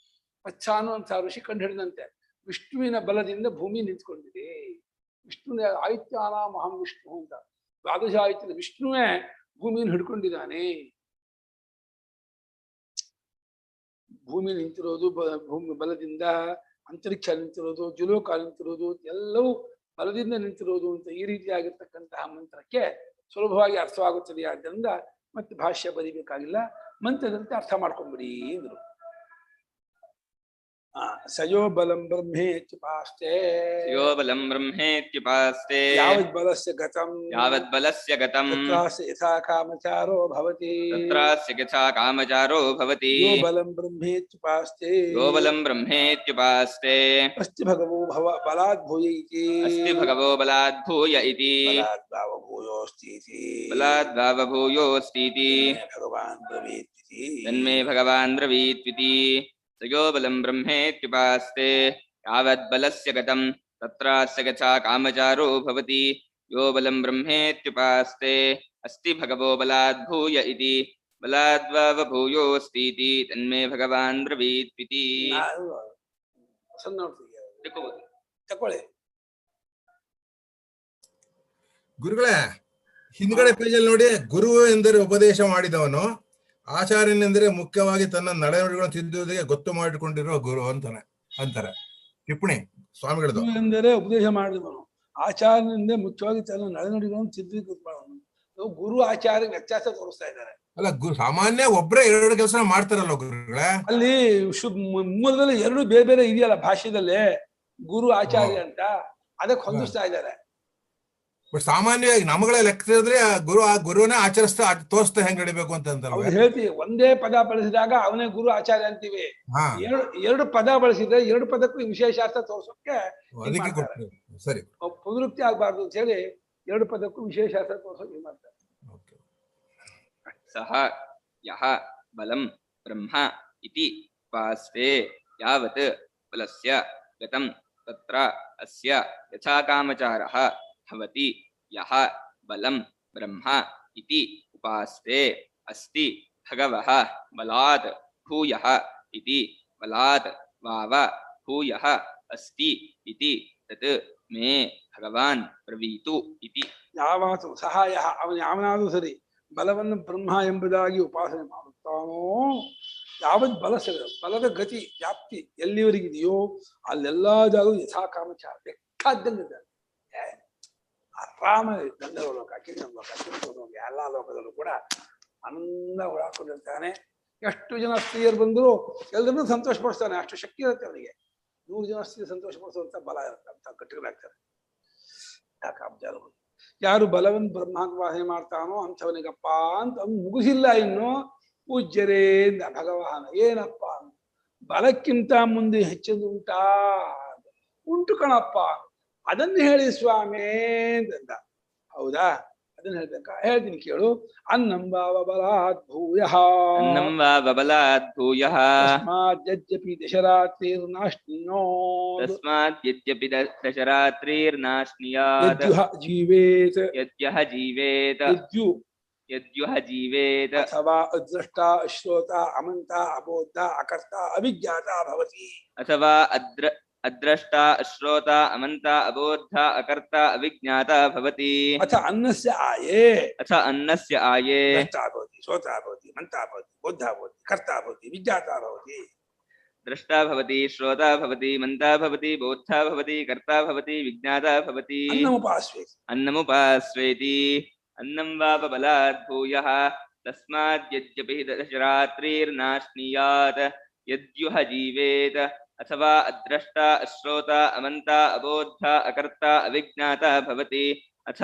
ವತ್ಸ ಅನ್ನುವಂಥ ಋಷಿ ಕಂಡು ಹಿಡಿದಂತೆ ವಿಷ್ಣುವಿನ ಬಲದಿಂದ ಭೂಮಿ ನಿಂತ್ಕೊಂಡಿದೆ. ವಿಷ್ಣುವಿನ ಆಯುತ್ಯಾನ ಮಹಂ ವಿಷ್ಣು ಅಂತ ದ್ವಾದಶ ಆಯುತ್ಯದ ವಿಷ್ಣುವೇ ಭೂಮಿಯನ್ನು ಹಿಡ್ಕೊಂಡಿದ್ದಾನೆ. ಭೂಮಿ ನಿಂತಿರೋದು ಭೂಮಿ ಬಲದಿಂದ, ಅಂತರಿಕ್ಷ ನಿಂತಿರೋದು, ಜುಲೋಕ ನಿಂತಿರೋದು ಎಲ್ಲವೂ ಬಲದಿಂದ ನಿಂತಿರೋದು ಅಂತ ಈ ರೀತಿಯಾಗಿರ್ತಕ್ಕಂತಹ ಮಂತ್ರಕ್ಕೆ ಸುಲಭವಾಗಿ ಅರ್ಥವಾಗುತ್ತದೆ. ಆದ್ದರಿಂದ ಮತ್ತೆ ಭಾಷ್ಯ ಬರೀಬೇಕಾಗಿಲ್ಲ, ಮಂತ್ರದಂತೆ ಅರ್ಥ ಮಾಡ್ಕೊಂಡ್ಬಿಡಿ ಅಂದ್ರು. ಸಯೋ ಬಲಂ ಬ್ರಹ್ಮೇತ್ಯುಪಾಸ್ತೆ ಯಾವದ್ ಬಲಸ್ಯ ಗತಂ ತತ್ರಾಸ್ಯ ಯಥಾ ಕಾಮಚಾರೋ ಭವತಿ ಯೋ ಬಲಂ ಬ್ರಹ್ಮೇತ್ಯುಪಾಸ್ತೆ ಅಸ್ತಿ ಭಗವೋ ಬಲಾದ್ ಭೂಯ ಇತಿ ಬಲಾದ್ ಭಾವಭೂಯೋಸ್ತೀತಿ ತನ್ಮೇ ಭಗವಾನ್ ಬ್ರವೀತ್ವಿತಿ. ಸಯೋ ಬಲಂ ಬ್ರಹ್ಮೇತ್ಯುಪಾಸ್ತೆ ಯಾವದ್ ಬಲಸ್ಯ ಗತಂ ತತ್ರಾಸ್ಯ ಯಥಾ ಕಾಮಚಾರೋ ಭವತಿ ಯೋ ಬಲಂ ಬ್ರಹ್ಮೇತ್ಯುಪಾಸ್ತೆ ಅಸ್ತಿ ಭಗವೋ ಬಲಾದ್ ಭೂಯ ಇತಿ ಬಲಾದ್ಭೂಯೋಸ್ತೀತಿ ತನ್ಮೇ ಭಗವಾನ್ ಬ್ರವೀತ್ವಿತಿ. ತಕೊಳ್ಳಿ ಗುರುಗಳೇ, ಹಿಂದ್ಗಡೆ ಪೇಜಲ್ಲಿ ನೋಡಿ, ಗುರು ಎಂದರೆ ಉಪದೇಶ ಮಾಡಿದವನು, ಆಚಾರ್ಯನೆಂದರೆ ಮುಖ್ಯವಾಗಿ ತನ್ನ ನಡೆನುಡಿಗಳನ್ನು ತಿದ್ದುವುದಕ್ಕೆ ಗೊತ್ತು ಮಾಡಿಕೊಂಡಿರುವ ಗುರು ಅಂತಾರೆ ಟಿಪ್ಪಣಿ ಸ್ವಾಮಿಗಳದು. ಎಂದರೆ ಉಪದೇಶ ಮಾಡಿದವನು, ಆಚಾರ್ಯನಿಂದ ಮುಖ್ಯವಾಗಿ ತನ್ನ ನಡೆನುಡಿಗಳನ್ನು ತಿದ್ದುವುದು. ಗುರು ಆಚಾರ್ಯ ವ್ಯತ್ಯಾಸ ತೋರಿಸ್ತಾ ಇದ್ದಾರೆ. ಅಲ್ಲ, ಸಾಮಾನ್ಯ ಒಬ್ರೇ ಎರಡು ಕೆಲಸ ಮಾಡ್ತಾರಲ್ಲ ಗುರುಗಳೇ. ಅಲ್ಲಿ ಮೂಲದಲ್ಲಿ ಎರಡು ಬೇರೆ ಬೇರೆ ಇದೆಯಲ್ಲ ಭಾಷೆದಲ್ಲೇ, ಗುರು ಆಚಾರ್ಯ ಅಂತ, ಅದಕ್ಕೆ ಹೊಂದಿಸ್ತಾ ಇದ್ದಾರೆ. ಬಟ್ ಸಾಮಾನ್ಯವಾಗಿ ನಮಗಳೇ ಲೆಕ್ಕಿಸಿದ್ರೆ ಆ ಗುರುವನ್ನೇ ಆಚರಿಸ್ತಾ ತೋರಿಸ್ತಾ ಹೆಂಗ್ ನಡಿಬೇಕು ಅಂತ ಹೇಳ್ತೀವಿ. ಒಂದೇ ಪದ ಬಳಸಿದಾಗ ಅವನೇ ಗುರು ಆಚಾರ್ಯ ಅಂತೀವಿ. ಎರಡು ಪದ ಬಳಸಿದ್ರೆ ಎರಡು ಪದಕ್ಕೂ ವಿಶೇಷ ಅರ್ಥ ತೋರ್ಸೋಕೆ ಸರಿ ಪುನರುಕ್ತಿ ಆಗ್ಬಾರ್ದು ಅಂತ ಹೇಳಿ ಎರಡು ಪದಕ್ಕೂ ವಿಶೇಷ ಅರ್ಥ ತೋರ್ಸೋಕೆ ಮಾಡ್ತಾರೆ. ಸಹ ಯಹ ಬಲಂ ಬ್ರಹ್ಮ ಇತಿ उपास्ते यावत् बलस्य गतं तत्र अस्य यथा कामचारः भवति यः बलं ब्रह्म इति उपास्ते अस्ति भगवः बलात् भूयः इति बलात् वाव भूयः अस्ति इति तत् मे भगवान् ब्रवीतु इति ಯಾವಾತು ಸಹಾಯ ಅವನು ಯಾವನಾದರೂ ಸರಿ ಬಲವನ್ನು ಬ್ರಹ್ಮ ಎಂಬುದಾಗಿ ಉಪಾಸನೆ ಮಾಡುತ್ತಾನೋ ಯಾವತ್ ಬಲದ ಗತಿ ವ್ಯಾಪ್ತಿ ಎಲ್ಲಿವರೆಗಿದೆಯೋ ಅಲ್ಲೆಲ್ಲಾ ಜಾಗವು ಯಥಾ ಕಾಮಚಾರ ಬೇಕಾದಂಗೆ ಆರಾಮ ಗಂಧರ್ವಲೋಕ ಕಿನ್ನಲೋಕ ಕಿನ್ನಲೋಕ ಎಲ್ಲಾ ಲೋಕದಲ್ಲೂ ಕೂಡ ಆನಂದ ಓಡಾಡ್ಕೊಂಡಿರ್ತಾನೆ. ಎಷ್ಟು ಜನ ಸ್ತ್ರೀಯರು ಬಂದರೂ ಎಲ್ಲರನ್ನೂ ಸಂತೋಷ ಪಡಿಸ್ತಾನೆ. ಅಷ್ಟು ಶಕ್ತಿ ಇರುತ್ತೆ ಅವನಿಗೆ. 100 ಜನ ಸ್ತ್ರೀ ಸಂತೋಷ ಪಡಿಸುವಂತ ಬಲ ಇರುತ್ತೆ ಅಂತ ಗಟ್ಟಿಗಳಾಗ್ತಾರೆ. ಯಾರು ಬಲವನ್ನು ಬ್ರಹ್ಮಾತ್ವಾಸನೆ ಮಾಡ್ತಾನೋ ಅಂಥವನಿಗಪ್ಪ ಅಂತ ಅವ್ನು ಮುಗಿಸಿಲ್ಲ ಇನ್ನು ಪೂಜ್ಯರೇ ಎಂದ ಭಗವಾನ. ಏನಪ್ಪ ಬಲಕ್ಕಿಂತ ಮುಂದೆ ಹೆಚ್ಚಿನ ಉಂಟಾ? ಉಂಟು ಕಣಪ್ಪ, ಅದನ್ನು ಹೇಳಿ ಸ್ವಾಮಿ ಅಂತಂದ. ಹೌದಾ? ಅದನ್ನ ಹೇಳ್ಬೇಕಾ? ಹೇಳ್ತೀನಿ ಕೇಳು. ಅನ್ನಂ ವಾವ ಬಲಾತ್ ಭೂಯಃ अन्नं वाव बलात् भूयः ತಸ್ಮಾದ್ಯದ್ಯಪಿ ದಶರಾತ್ರಿರ್ನಾಶ್ನಿನೋ तस्मात् यद्यपि दशरात्रिर्नाश्नीयात् ಯದ್ಯುಹ ಜೀವೇತ್ यद्यः जीवेत यद्युः जीवेत ಅಥವಾ ಅದೃಷ್ಟ ಅಶ್ರೋತ ಅಮಂತ ಅಬೋಧ ಅಕರ್ತ ಅವಿಜ್ಞಾತ ಭವತಿ. अथवा अद्रष्टा अश्रोता अमन्ता अबोद्धा अकर्ता अविज्ञाता भवति. अथ अन्नस्य आये अथ अन्नस्य आये द्रष्टा भवति, श्रोता भवति, मन्ता भवति, बोद्धा भवति, कर्ता भवति, विज्ञाता भवति. द्रष्टा भवति, श्रोता भवति, मन्ता भवति, बोद्धा भवति, कर्ता भवति, विज्ञाता भवति. अन्नमुपास्वेति अन्नं वाव बलात् भूयः तस्मात् यद्यपि दशरात्रिर्नाश्नीयात् यद्युः जीवेत अथवा अद्रष्टा अश्रोता अमन्ता अबोद्धा अकर्ता अविज्ञाता भवति. अथ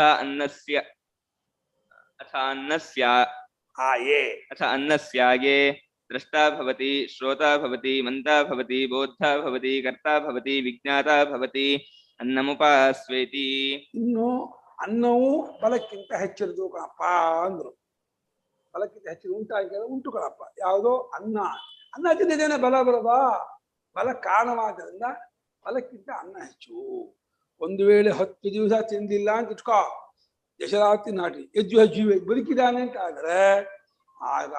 अन्नस्याये द्रष्टा भवति, श्रोता भवति, मन्ता भवति, बोद्धा भवति, कर्ता भवति, विज्ञाता भवति. अन्नमुपास्वेति. ಇನ್ನು ಅನ್ನವು ಬಲಕ್ಕಿಂತ ಹೆಚ್ಚಿರುವುದು ಕಣಪ್ಪ ಅಂದ್ರು. ಬಲಕ್ಕಿಂತ ಹೆಚ್ಚಿರು ಉಂಟಾಗಿ ಉಂಟು ಕಣಪ್ಪ. ಯಾವುದೋ ಅನ್ನ ತಿಂದಿದ್ದೇನೆ ಬಲ ಬರದಾ? ಬಲ ಕಾರಣವಾದ್ರಿಂದ ಬಲಕ್ಕಿಂತ ಅನ್ನ ಹೆಚ್ಚು. ಒಂದು ವೇಳೆ 10 ದಿವಸ ತಿಂದಿಲ್ಲ ಅಂತ ಇಟ್ಕೋ, ದಶರಾತ್ರಿ ನಾಟಿ ಯಜ್ಜು ಜೀವ ಬದುಕಿದ್ದಾನೆ ಅಂತ ಆದ್ರೆ ಆಗ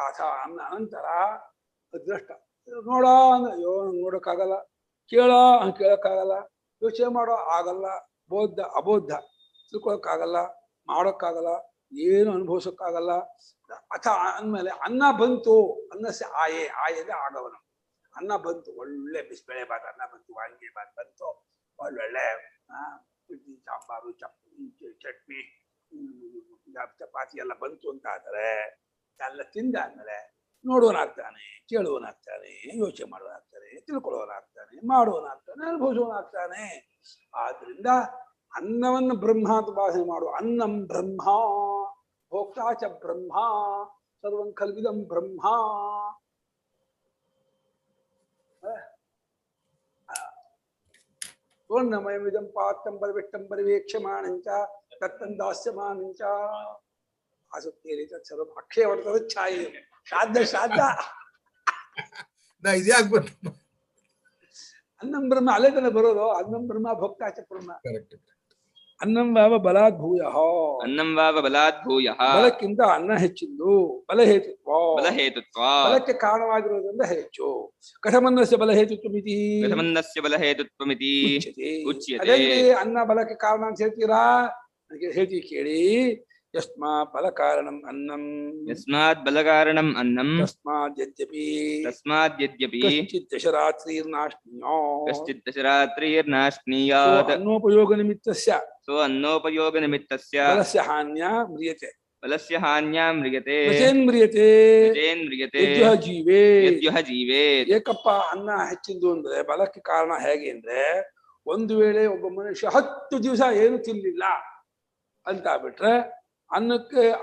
ಅನ್ನ ಅನಂತರ ಅದೃಷ್ಟ ನೋಡ ಅಯ್ಯೋ ನೋಡೋಕ್ಕಾಗಲ್ಲ, ಕೇಳೋಕ್ಕಾಗಲ್ಲ, ಯೋಚನೆ ಮಾಡೋ ಆಗಲ್ಲ, ಅಬೋಧ ತಿಳ್ಕೊಳಕ್ಕಾಗಲ್ಲ, ಮಾಡೋಕ್ಕಾಗಲ್ಲ, ಏನು ಅನುಭವಿಸೋಕ್ಕಾಗಲ್ಲ. ಅಥ ಅಂದ್ಮೇಲೆ ಅನ್ನ ಬಂತು, ಅನ್ನಸ ಆಯದೆ ಆಗವನು. ಅನ್ನ ಬಂತು, ಒಳ್ಳೆ ಬಿಸಿಬೇಳೆ ಬಾತ್ ಅನ್ನ ಬಂತು, ವಾಂಗಿ ಬಾತ್ ಬಂತು, ಒಳ್ಳೊಳ್ಳೆ ಇಡ್ಲಿ ಸಾಂಬಾರು ಚಟ್ನಿ ಚಪಾತಿ ಎಲ್ಲ ಬಂತು ಅಂತ ಆದರೆ ಎಲ್ಲ ತಿಂದಾದ್ಮೇಲೆ ನೋಡುವನಾಗ್ತಾನೆ, ಕೇಳುವನಾಗ್ತಾನೆ, ಯೋಚನೆ ಮಾಡುವನಾಗ್ತಾನೆ, ತಿಳ್ಕೊಳ್ಳೋನಾಗ್ತಾನೆ, ಮಾಡುವನಾಗ್ತಾನೆ, ಅನುಭವಿಸುವನಾಗ್ತಾನೆ. ಆದ್ರಿಂದ ಅನ್ನವನ್ನು ಬ್ರಹ್ಮಾತ್ವಾಸನೆ ಮಾಡು. ಅನ್ನಂ ಬ್ರಹ್ಮ ಭೋಕ್ತಾ ಚ ಬ್ರಹ್ಮ ಸರ್ವಂ ಖಲ್ವಿದಂ ಬ್ರಹ್ಮ. ಪೂರ್ಣಮಯಮಿದಂ ಪಾತ್ರಂ ಪರಿವಿಷ್ಟಂ ಪರಿವೇಕ್ಷಮಾಣಂಚ ತತ್ತಂ ದಾಸ್ಯಮಾನಂಚ ಆಸಕ್ತಿಯಲ್ಲಿ ತತ್ಸರ್ವಂ ಅಕ್ಷಯ ವರ್ತದ ಛಾಯೆ ಶ್ರಾದ್ದ ಇದ್ಯಾಕ್ ಬಂತು? ಅನ್ನಂ ಬ್ರಹ್ಮ ಅಲ್ಲೇ ತಾನೆ ಬರೋದು. ಅನ್ನಂ ಬ್ರಹ್ಮ ಭೋಕ್ತಾ ಚ ಬ್ರಹ್ಮ. ಅನ್ನಂ ವಾವ ಬಲಾತ್ ಭೂಯಃ ಅನ್ನಂ ವಾವ ಬಲಾತ್ ಭೂಯಃ ಬಲಕ್ಕಿಂತ ಅನ್ನ ಹೆಚ್ಚಿದ್ದು ಬಲಹೇತುತ್ವ. ಬಲಕ್ಕೆ ಕಾರಣವಾಗಿರುವುದರಿಂದ ಹೆಚ್ಚು. ಕಥಮನ್ನಸ್ಯ ಬಲಹೇತುತ್ವಮಿತಿ ಉಚ್ಯತೆ. ಅನ್ನ ಬಲಕ್ಕೆ ಕಾರಣ ಅಂತ ಹೇಳ್ತೀರಾ? ನನಗೆ ಹೇತಿ ಕೇಳಿ. ಯಸ್ಮಾತ್ ಬಲಕಾರಣಂ ಅನ್ನಂ ತಸ್ಮಾದ್ ಯದ್ಯಪಿ ಕಶ್ಚಿತ್ ದಶರಾತ್ರಿರ್ನಾಶ್ನೀಯಾತ್ ಅನ್ನೋಪಯೋಗ ನಿಮಿತ್ತಸ್ಯ ಬಲಸ್ಯ ಹಾನ್ಯಾ ಮ್ರಿಯತೆ ಯದ್ಯುಹ ಜೀವೇತ್. ಏಕಪ್ಪ ಅನ್ನ ಹೆಚ್ಚಿದ್ದು ಅಂದ್ರೆ ಬಲಕ್ಕೆ ಕಾರಣ ಹೇಗೆ ಅಂದ್ರೆ, ಒಂದು ವೇಳೆ ಒಬ್ಬ ಮನುಷ್ಯ 10 ದಿವಸ ಏನು ತಿನ್ಲಿಲ್ಲ ಅಂತ ಬಿಟ್ರೆ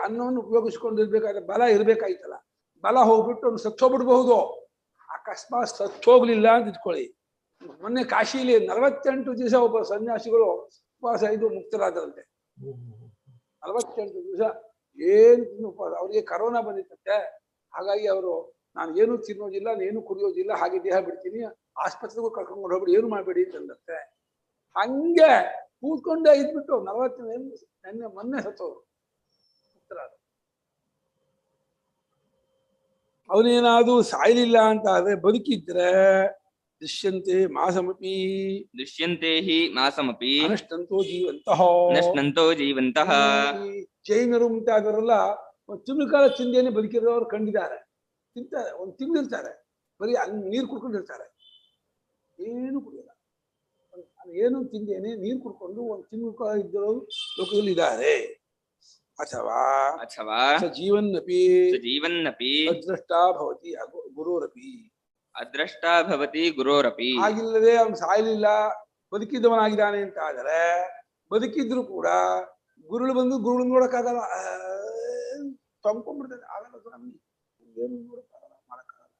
ಅನ್ನವನ್ನು ಉಪಯೋಗಿಸ್ಕೊಂಡಿರ್ಬೇಕಾದ್ರೆ ಬಲ ಇರ್ಬೇಕಾಯ್ತಲ್ಲ. ಬಲ ಹೋಗ್ಬಿಟ್ಟು ಅವ್ನು ಸತ್ತೋಗ್ಬಿಡ್ಬಹುದು. ಅಕಸ್ಮಾತ್ ಸತ್ತೋಗ್ಲಿಲ್ಲ ಅಂತ ಇಟ್ಕೊಳ್ಳಿ. ಮೊನ್ನೆ ಕಾಶಿಲಿ 48 ದಿವಸ ಒಬ್ಬ ಸನ್ಯಾಸಿಗಳು ಉಪವಾಸ ಇದು ಮುಕ್ತರಾದ್ರಂತೆ. 48 ದಿವಸ ಏನು ಉಪವಾಸ. ಅವ್ರಿಗೆ ಕರೋನಾ ಬಂದಿತ್ತಂತೆ. ಹಾಗಾಗಿ ಅವರು ನಾನು ಏನು ತಿನ್ನೋದಿಲ್ಲ, ಏನು ಕುಡಿಯೋದಿಲ್ಲ, ಹಾಗೆ ದೇಹ ಬಿಡ್ತೀನಿ, ಆಸ್ಪತ್ರೆಗೂ ಕರ್ಕೊಂಡು ಹೋಗ್ಬಿಡಿ, ಏನು ಮಾಡಬೇಡಿ ಅಂತಂದತ್ತೆ. ಹಂಗೆ ಕೂತ್ಕೊಂಡೇ ಇದ್ಬಿಟ್ಟು 40 ಮೊನ್ನೆ ಸತ್ತೋರು. ಅವನೇನಾದ್ರೂ ಸಾಯ್ಲಿಲ್ಲ ಅಂತ ಆದ್ರೆ ಬದುಕಿದ್ರೆ ದೃಶ್ಯಂತೆ ಮಾಸಮಪಿ ದುಷ್ಯಂತೆ ಹಿ ಮಾಸಮಪಿ ಅನಷ್ಟಂತೋ ಜೀವಂತಃ. ನಶ್ನಂತೋ ಜೀವಂತಃ. ಈ ಜೈನರು ಮುಂತಾದವರೆಲ್ಲ ಒಂದು ತಿಂಗಳ ಕಾಲ ಚಿಂದೇನೆ ಬದುಕಿರೋರು ಕಂಡಿದ್ದಾರೆ. ತಿಂತಾರೆ, ಒಂದು ತಿಂಗಳಿರ್ತಾರೆ, ಬರೀ ನೀರು ಕುಡ್ಕೊಂಡಿರ್ತಾರೆ, ಏನು ಕುಡಿಯಲ್ಲ. ಏನು ತಿಂದೇನೆ ನೀರು ಕುಡ್ಕೊಂಡು ಒಂದು ತಿಂಗಳ ಕಾಲ ಇದ್ದವರು ಲೋಕದಲ್ಲಿ ಇದ್ದಾರೆ. ಅಥವಾ ಜೀವನ್ನಪಿ ಅದೃಷ್ಟಾ ಭವತಿ ಗುರೋರಪಿ. ಅದೃಷ್ಟಾ ಭವತಿ ಗುರೋರಪಿ. ಆಗಿಲ್ಲದೆ ಅವನು ಸಾಯಲಿಲ್ಲ, ಬದುಕಿದ್ದವನಾಗಿದ್ದಾನೆ ಅಂತ ಆದರೆ, ಬದುಕಿದ್ರು ಕೂಡ ಗುರುಳು ಬಂದು ಗುರುಳು ನೋಡಕ್ಕಾಗಲ್ಲ, ತಂದ್ಕೊಂಡ್ಬಿಡ್ತಾರೆ, ಆಗಲ್ಲ ಸ್ವಾಮಿ, ಏನು ನೋಡಕ್ಕಾಗಲ್ಲ, ಮಾಡಕ್ಕಾಗಲ್ಲ.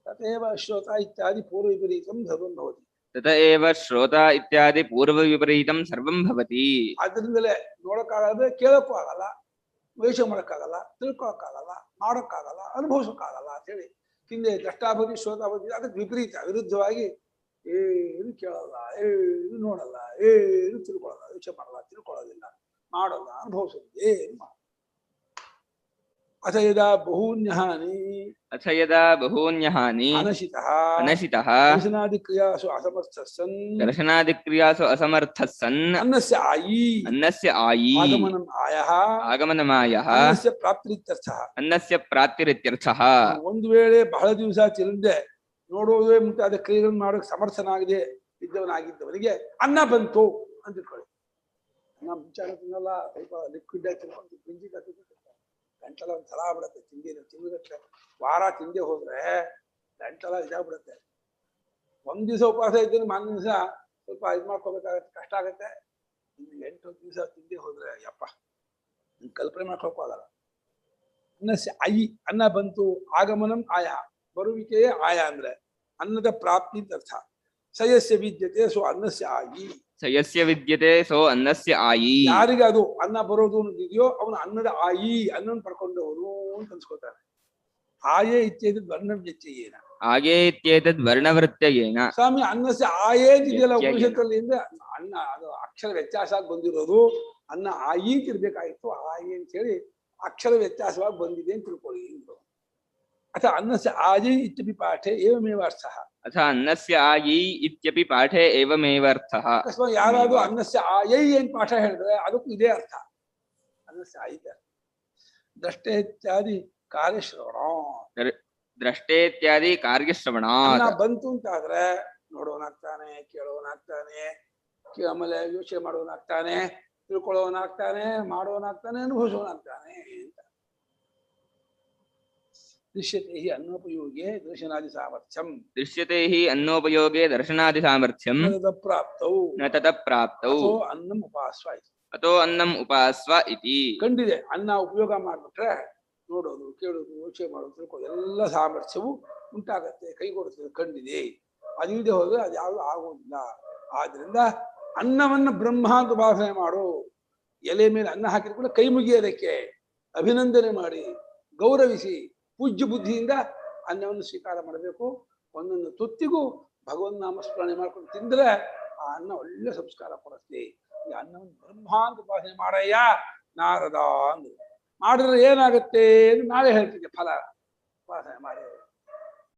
ತಥೇವ ಶ್ರೋತ ಇತ್ಯಾದಿ ಪೂರ್ವ ವಿಪರೀತಂ ಸರ್ವಂ ಭವತಿ. ತಥೇವ ಶ್ರೋತ ಇತ್ಯಾದಿ ಪೂರ್ವ ವಿಪರೀತಂ ಸರ್ವಂ ಭವತಿ. ಆದ್ರಿಂದಲೇ ನೋಡಕ್ಕಾಗಲ್ಲ, ಕೇಳಕ್ಕೂ ಆಗಲ್ಲ, ವೇಷ ಮಾಡಕ್ಕಾಗಲ್ಲ, ತಿಳ್ಕೊಳಕ್ಕಾಗಲ್ಲ, ಮಾಡೋಕ್ಕಾಗಲ್ಲ, ಅನುಭವಿಸೋಕ್ಕಾಗಲ್ಲ ಅಂತ ಹೇಳಿ ಹಿಂದೆ ದ್ರಷ್ಟಾಭತಿ ಶ್ರೋತಾಭತಿ ಅದಕ್ಕೆ ವಿಪರೀತ, ವಿರುದ್ಧವಾಗಿ ಏನು ಕೇಳಲ್ಲ, ಏನು ನೋಡಲ್ಲ, ಏನು ತಿಳ್ಕೊಳ್ಳಲ್ಲ, ವೇಷ ಮಾಡಲ್ಲ, ತಿಳ್ಕೊಳ್ಳೋದಿಲ್ಲ, ಮಾಡಲ್ಲ, ಅನುಭವಿಸೋದು ಏನು ಮಾಡಲ್ಲ. ಅಥ ಯದಾ ಬಹೂನ್ಯಹಾನಿ ಅನಶಿತಃ ದರ್ಶನಾದಿಕ್ರಿಯಾಸು ಅಸಮರ್ಥಃ ಸನ್ ಅನ್ನಸ್ಯ ಆಯಿ ಆಗಮನಮಾಯಃ ಅನ್ನಸ್ಯ ಪ್ರಾಪ್ತಿರಿತ್ಯರ್ಥಃ. ಒಂದು ವೇಳೆ ಬಹಳ ದಿವಸ ಚಿರಂದೆ ನೋಡುವುದೇ ಮುಂತಾದ ಕ್ರಿಯೆಗಳನ್ನು ಮಾಡೋಕೆ ಸಮರ್ಥನಾಗಿದೆ ಇದ್ದವನಾಗಿದ್ದವನಿಗೆ ಅನ್ನ ಬಂತು ಅಂತ ಇಟ್ಕೊಳ್ಳಿ. ಅನ್ನ ಮುಂಚಾನೆ ತಿನ್ನಲ್ಲ, ಸ್ವಲ್ಪ ಲಿಕ್ವಿಡ್ ಆಗಿ ತಿನ್ಕೊಂಡು ಪಿಂಜಿ ಗಂಟಲ ಒಂದು ಸಲ ಆಗ್ಬಿಡತ್ತೆ. ತಿಂದಿಗಟ್ಟಲೆ ವಾರ ತಿಂದೆ ಹೋದ್ರೆ ಗಂಟಲ ಇದಾಗ್ಬಿಡತ್ತೆ. ಒಂದ್ ದಿವಸ ಉಪವಾಸ ಇದ್ದೀನಿ, ಮಾರನೇ ದಿವಸ ಸ್ವಲ್ಪ ಇದು ಮಾಡ್ಕೋಬೇಕಾಗತ್ತೆ, ಕಷ್ಟ ಆಗತ್ತೆ. ಇನ್ನು 8 ದಿವಸ ತಿಂದೆ ಹೋದ್ರೆ ಯಪ್ಪ ಕಲ್ಪನೆ ಮಾಡ್ಕೋಕ್ಕಾಗಲ್ಲ. ಅನ್ನಸ್ಯ ಆಯಿ, ಅನ್ನ ಬಂತು, ಆಗಮನಂ ಆಯ, ಬರುವಿಕೆಯೇ ಆಯ ಅಂದ್ರೆ ಅನ್ನದ ಪ್ರಾಪ್ತಿ ಅಂತ ಅರ್ಥ. ಸಯಸ್ಯ ವಿದ್ಯತೆ ಸೊ ಅನ್ನಸ್ಯ ಆಯಿ. ಸಯಸ್ಯ ವಿದ್ಯತೆ ಸೋ ಅನ್ನಸ್ಯ ಆಯಿ. ಯಾರಿಗೆ ಅದು ಅನ್ನ ಬರೋದು ಇದೆಯೋ ಅವನು ಅನ್ನದ ಆಯಿ, ಅನ್ನನ ಪಡ್ಕೊಂಡವನು ಅಂತ ಅನ್ಸ್ಕೊತಾನೆ. ಆಯೇ ಇತ್ಯೇತದ್ ವರ್ಣವ್ಯತ್ಯಯೇನ. ಆಗೇ ಇತ್ಯೇತದ್ ವರ್ಣವೃತ್ಯಯೇನ. ಸ್ವಾಮಿ ಅನ್ನಸ್ಯ ಆಯೇ ಇದೆಯಲ್ಲ ಉಪನಿಷತ್ತಲ್ಲಿ ಅಂದ್ರೆ ಅನ್ನ ಅದು ಅಕ್ಷರ ವ್ಯತ್ಯಾಸ ಆಗಿ ಬಂದಿರೋದು. ಅನ್ನ ಆಯಿ ಅಂತ ಇರ್ಬೇಕಾಗಿತ್ತು, ಆಯಿ ಅಂತ ಹೇಳಿ ಅಕ್ಷರ ವ್ಯತ್ಯಾಸವಾಗಿ ಬಂದಿದೆ ಅಂತ ತಿಳ್ಕೊಳ್ಳಿ. ಅಥ ಅನ್ನಸ್ಯ ಆಯಿ ಇತ್ಯಪಿ ಪಾಠೆ ಏವಮೇವಾರ್ಥಃ. ಅಥ ಅನ್ನಸ್ಯ ಆಯಿ ಇತ್ಯಪಿ ಪಾಠೆ ಏವಮೇವಾರ್ಥಃ. ಅಕಸ್ಮಾತ್ ಯಾರಾದ್ರೂ ಅನ್ನಸ್ಯ ಆಯೈ ಏನ್ ಪಾಠ ಹೇಳಿದ್ರೆ ಅದಕ್ಕೂ ಇದೇ ಅರ್ಥ, ಅನ್ನಸ್ಯ ಆಯಿತ. ದ್ರಷ್ಟೆ ಇತ್ಯಾದಿ ಕಾರ್ಯಶ್ರವಣ. ದ್ರಷ್ಟೆ ಇತ್ಯಾದಿ ಕಾರ್ಯಶ್ರವಣ. ಅನ್ನ ಬಂತು ಅಂತಾದ್ರೆ ನೋಡೋನಾಗ್ತಾನೆ, ಕೇಳೋನಾಗ್ತಾನೆ, ಆಮೇಲೆ ಯೋಚನೆ ಮಾಡೋನಾಗ್ತಾನೆ, ತಿಳ್ಕೊಳ್ಳೋನಾಗ್ತಾನೆ, ಮಾಡೋನಾಗ್ತಾನೆ, ಅನುಭವಿಸೋನಾಗ್ತಾನೆ ಅಂತ. ದೃಶ್ಯತೆ ಹಿ ಅನ್ನೋಪಯೋಗೆ ದರ್ಶನಾದಿ ಸಾಮರ್ಥ್ಯಂ. ದೃಶ್ಯತೆ ಹಿ ಅನ್ನೋಪಯೋಗೆ ದರ್ಶನಾದಿ ಸಾಮರ್ಥ್ಯಂ. ನ ತತ ಪ್ರಾಪ್ತೌ ಅನ್ನಂ ಉಪಾಸ್ವ ಇತಿ. ಅಥೋ ಅನ್ನಂ ಉಪಾಸ್ವ ಇತಿ. ಕಂಡಿದೆ, ಅನ್ನ ಉಪಯೋಗ ಮಾಡ್ಬಿಟ್ರೆ ನೋಡೋದು, ಕೇಳೋದು, ಯೋಚನೆ ಮಾಡೋದು, ತಿಳ್ಕೊಳ್ಳೋದು ಎಲ್ಲ ಸಾಮರ್ಥ್ಯವು ಉಂಟಾಗತ್ತೆ, ಕೈಗೊಡುತ್ತದೆ, ಕಂಡಿದೆ. ಅದು ಇಲ್ಲದೆ ಹೋದ್ರೆ ಅದು ಯಾವುದು ಆಗೋದಿಲ್ಲ. ಆದ್ರಿಂದ ಅನ್ನವನ್ನ ಬ್ರಹ್ಮ ಅಂತ ಉಪಾಸನೆ ಮಾಡು. ಎಲೆ ಮೇಲೆ ಅನ್ನ ಹಾಕಿದ ಕೂಡ ಕೈ ಮುಗಿಯೋದಕ್ಕೆ ಅಭಿನಂದನೆ ಮಾಡಿ, ಗೌರವಿಸಿ, ಪೂಜ್ಯ ಬುದ್ಧಿಯಿಂದ ಅನ್ನವನ್ನು ಸ್ವೀಕಾರ ಮಾಡಬೇಕು. ಒಂದೊಂದು ತುತ್ತಿಗೂ ಭಗವನ್ ನಾಮ ಸ್ಮರಣೆ ಮಾಡ್ಕೊಂಡು ತಿಂದ್ರೆ ಆ ಅನ್ನ ಒಳ್ಳೆ ಸಂಸ್ಕಾರ ಕೊಡುತ್ತೆ. ಈ ಅನ್ನವನ್ನು ಬ್ರಹ್ಮ ಅಂತ ಉಪಾಸನೆ ಮಾಡಯ್ಯ ನಾರದ ಅಂದ್ರು. ಮಾಡಿದ್ರೆ ಏನಾಗುತ್ತೆ ಅಂತ ನಾಳೆ ಹೇಳ್ತಿದ್ದೆ ಫಲ. ಉಪಾಸನೆ ಮಾಡಿ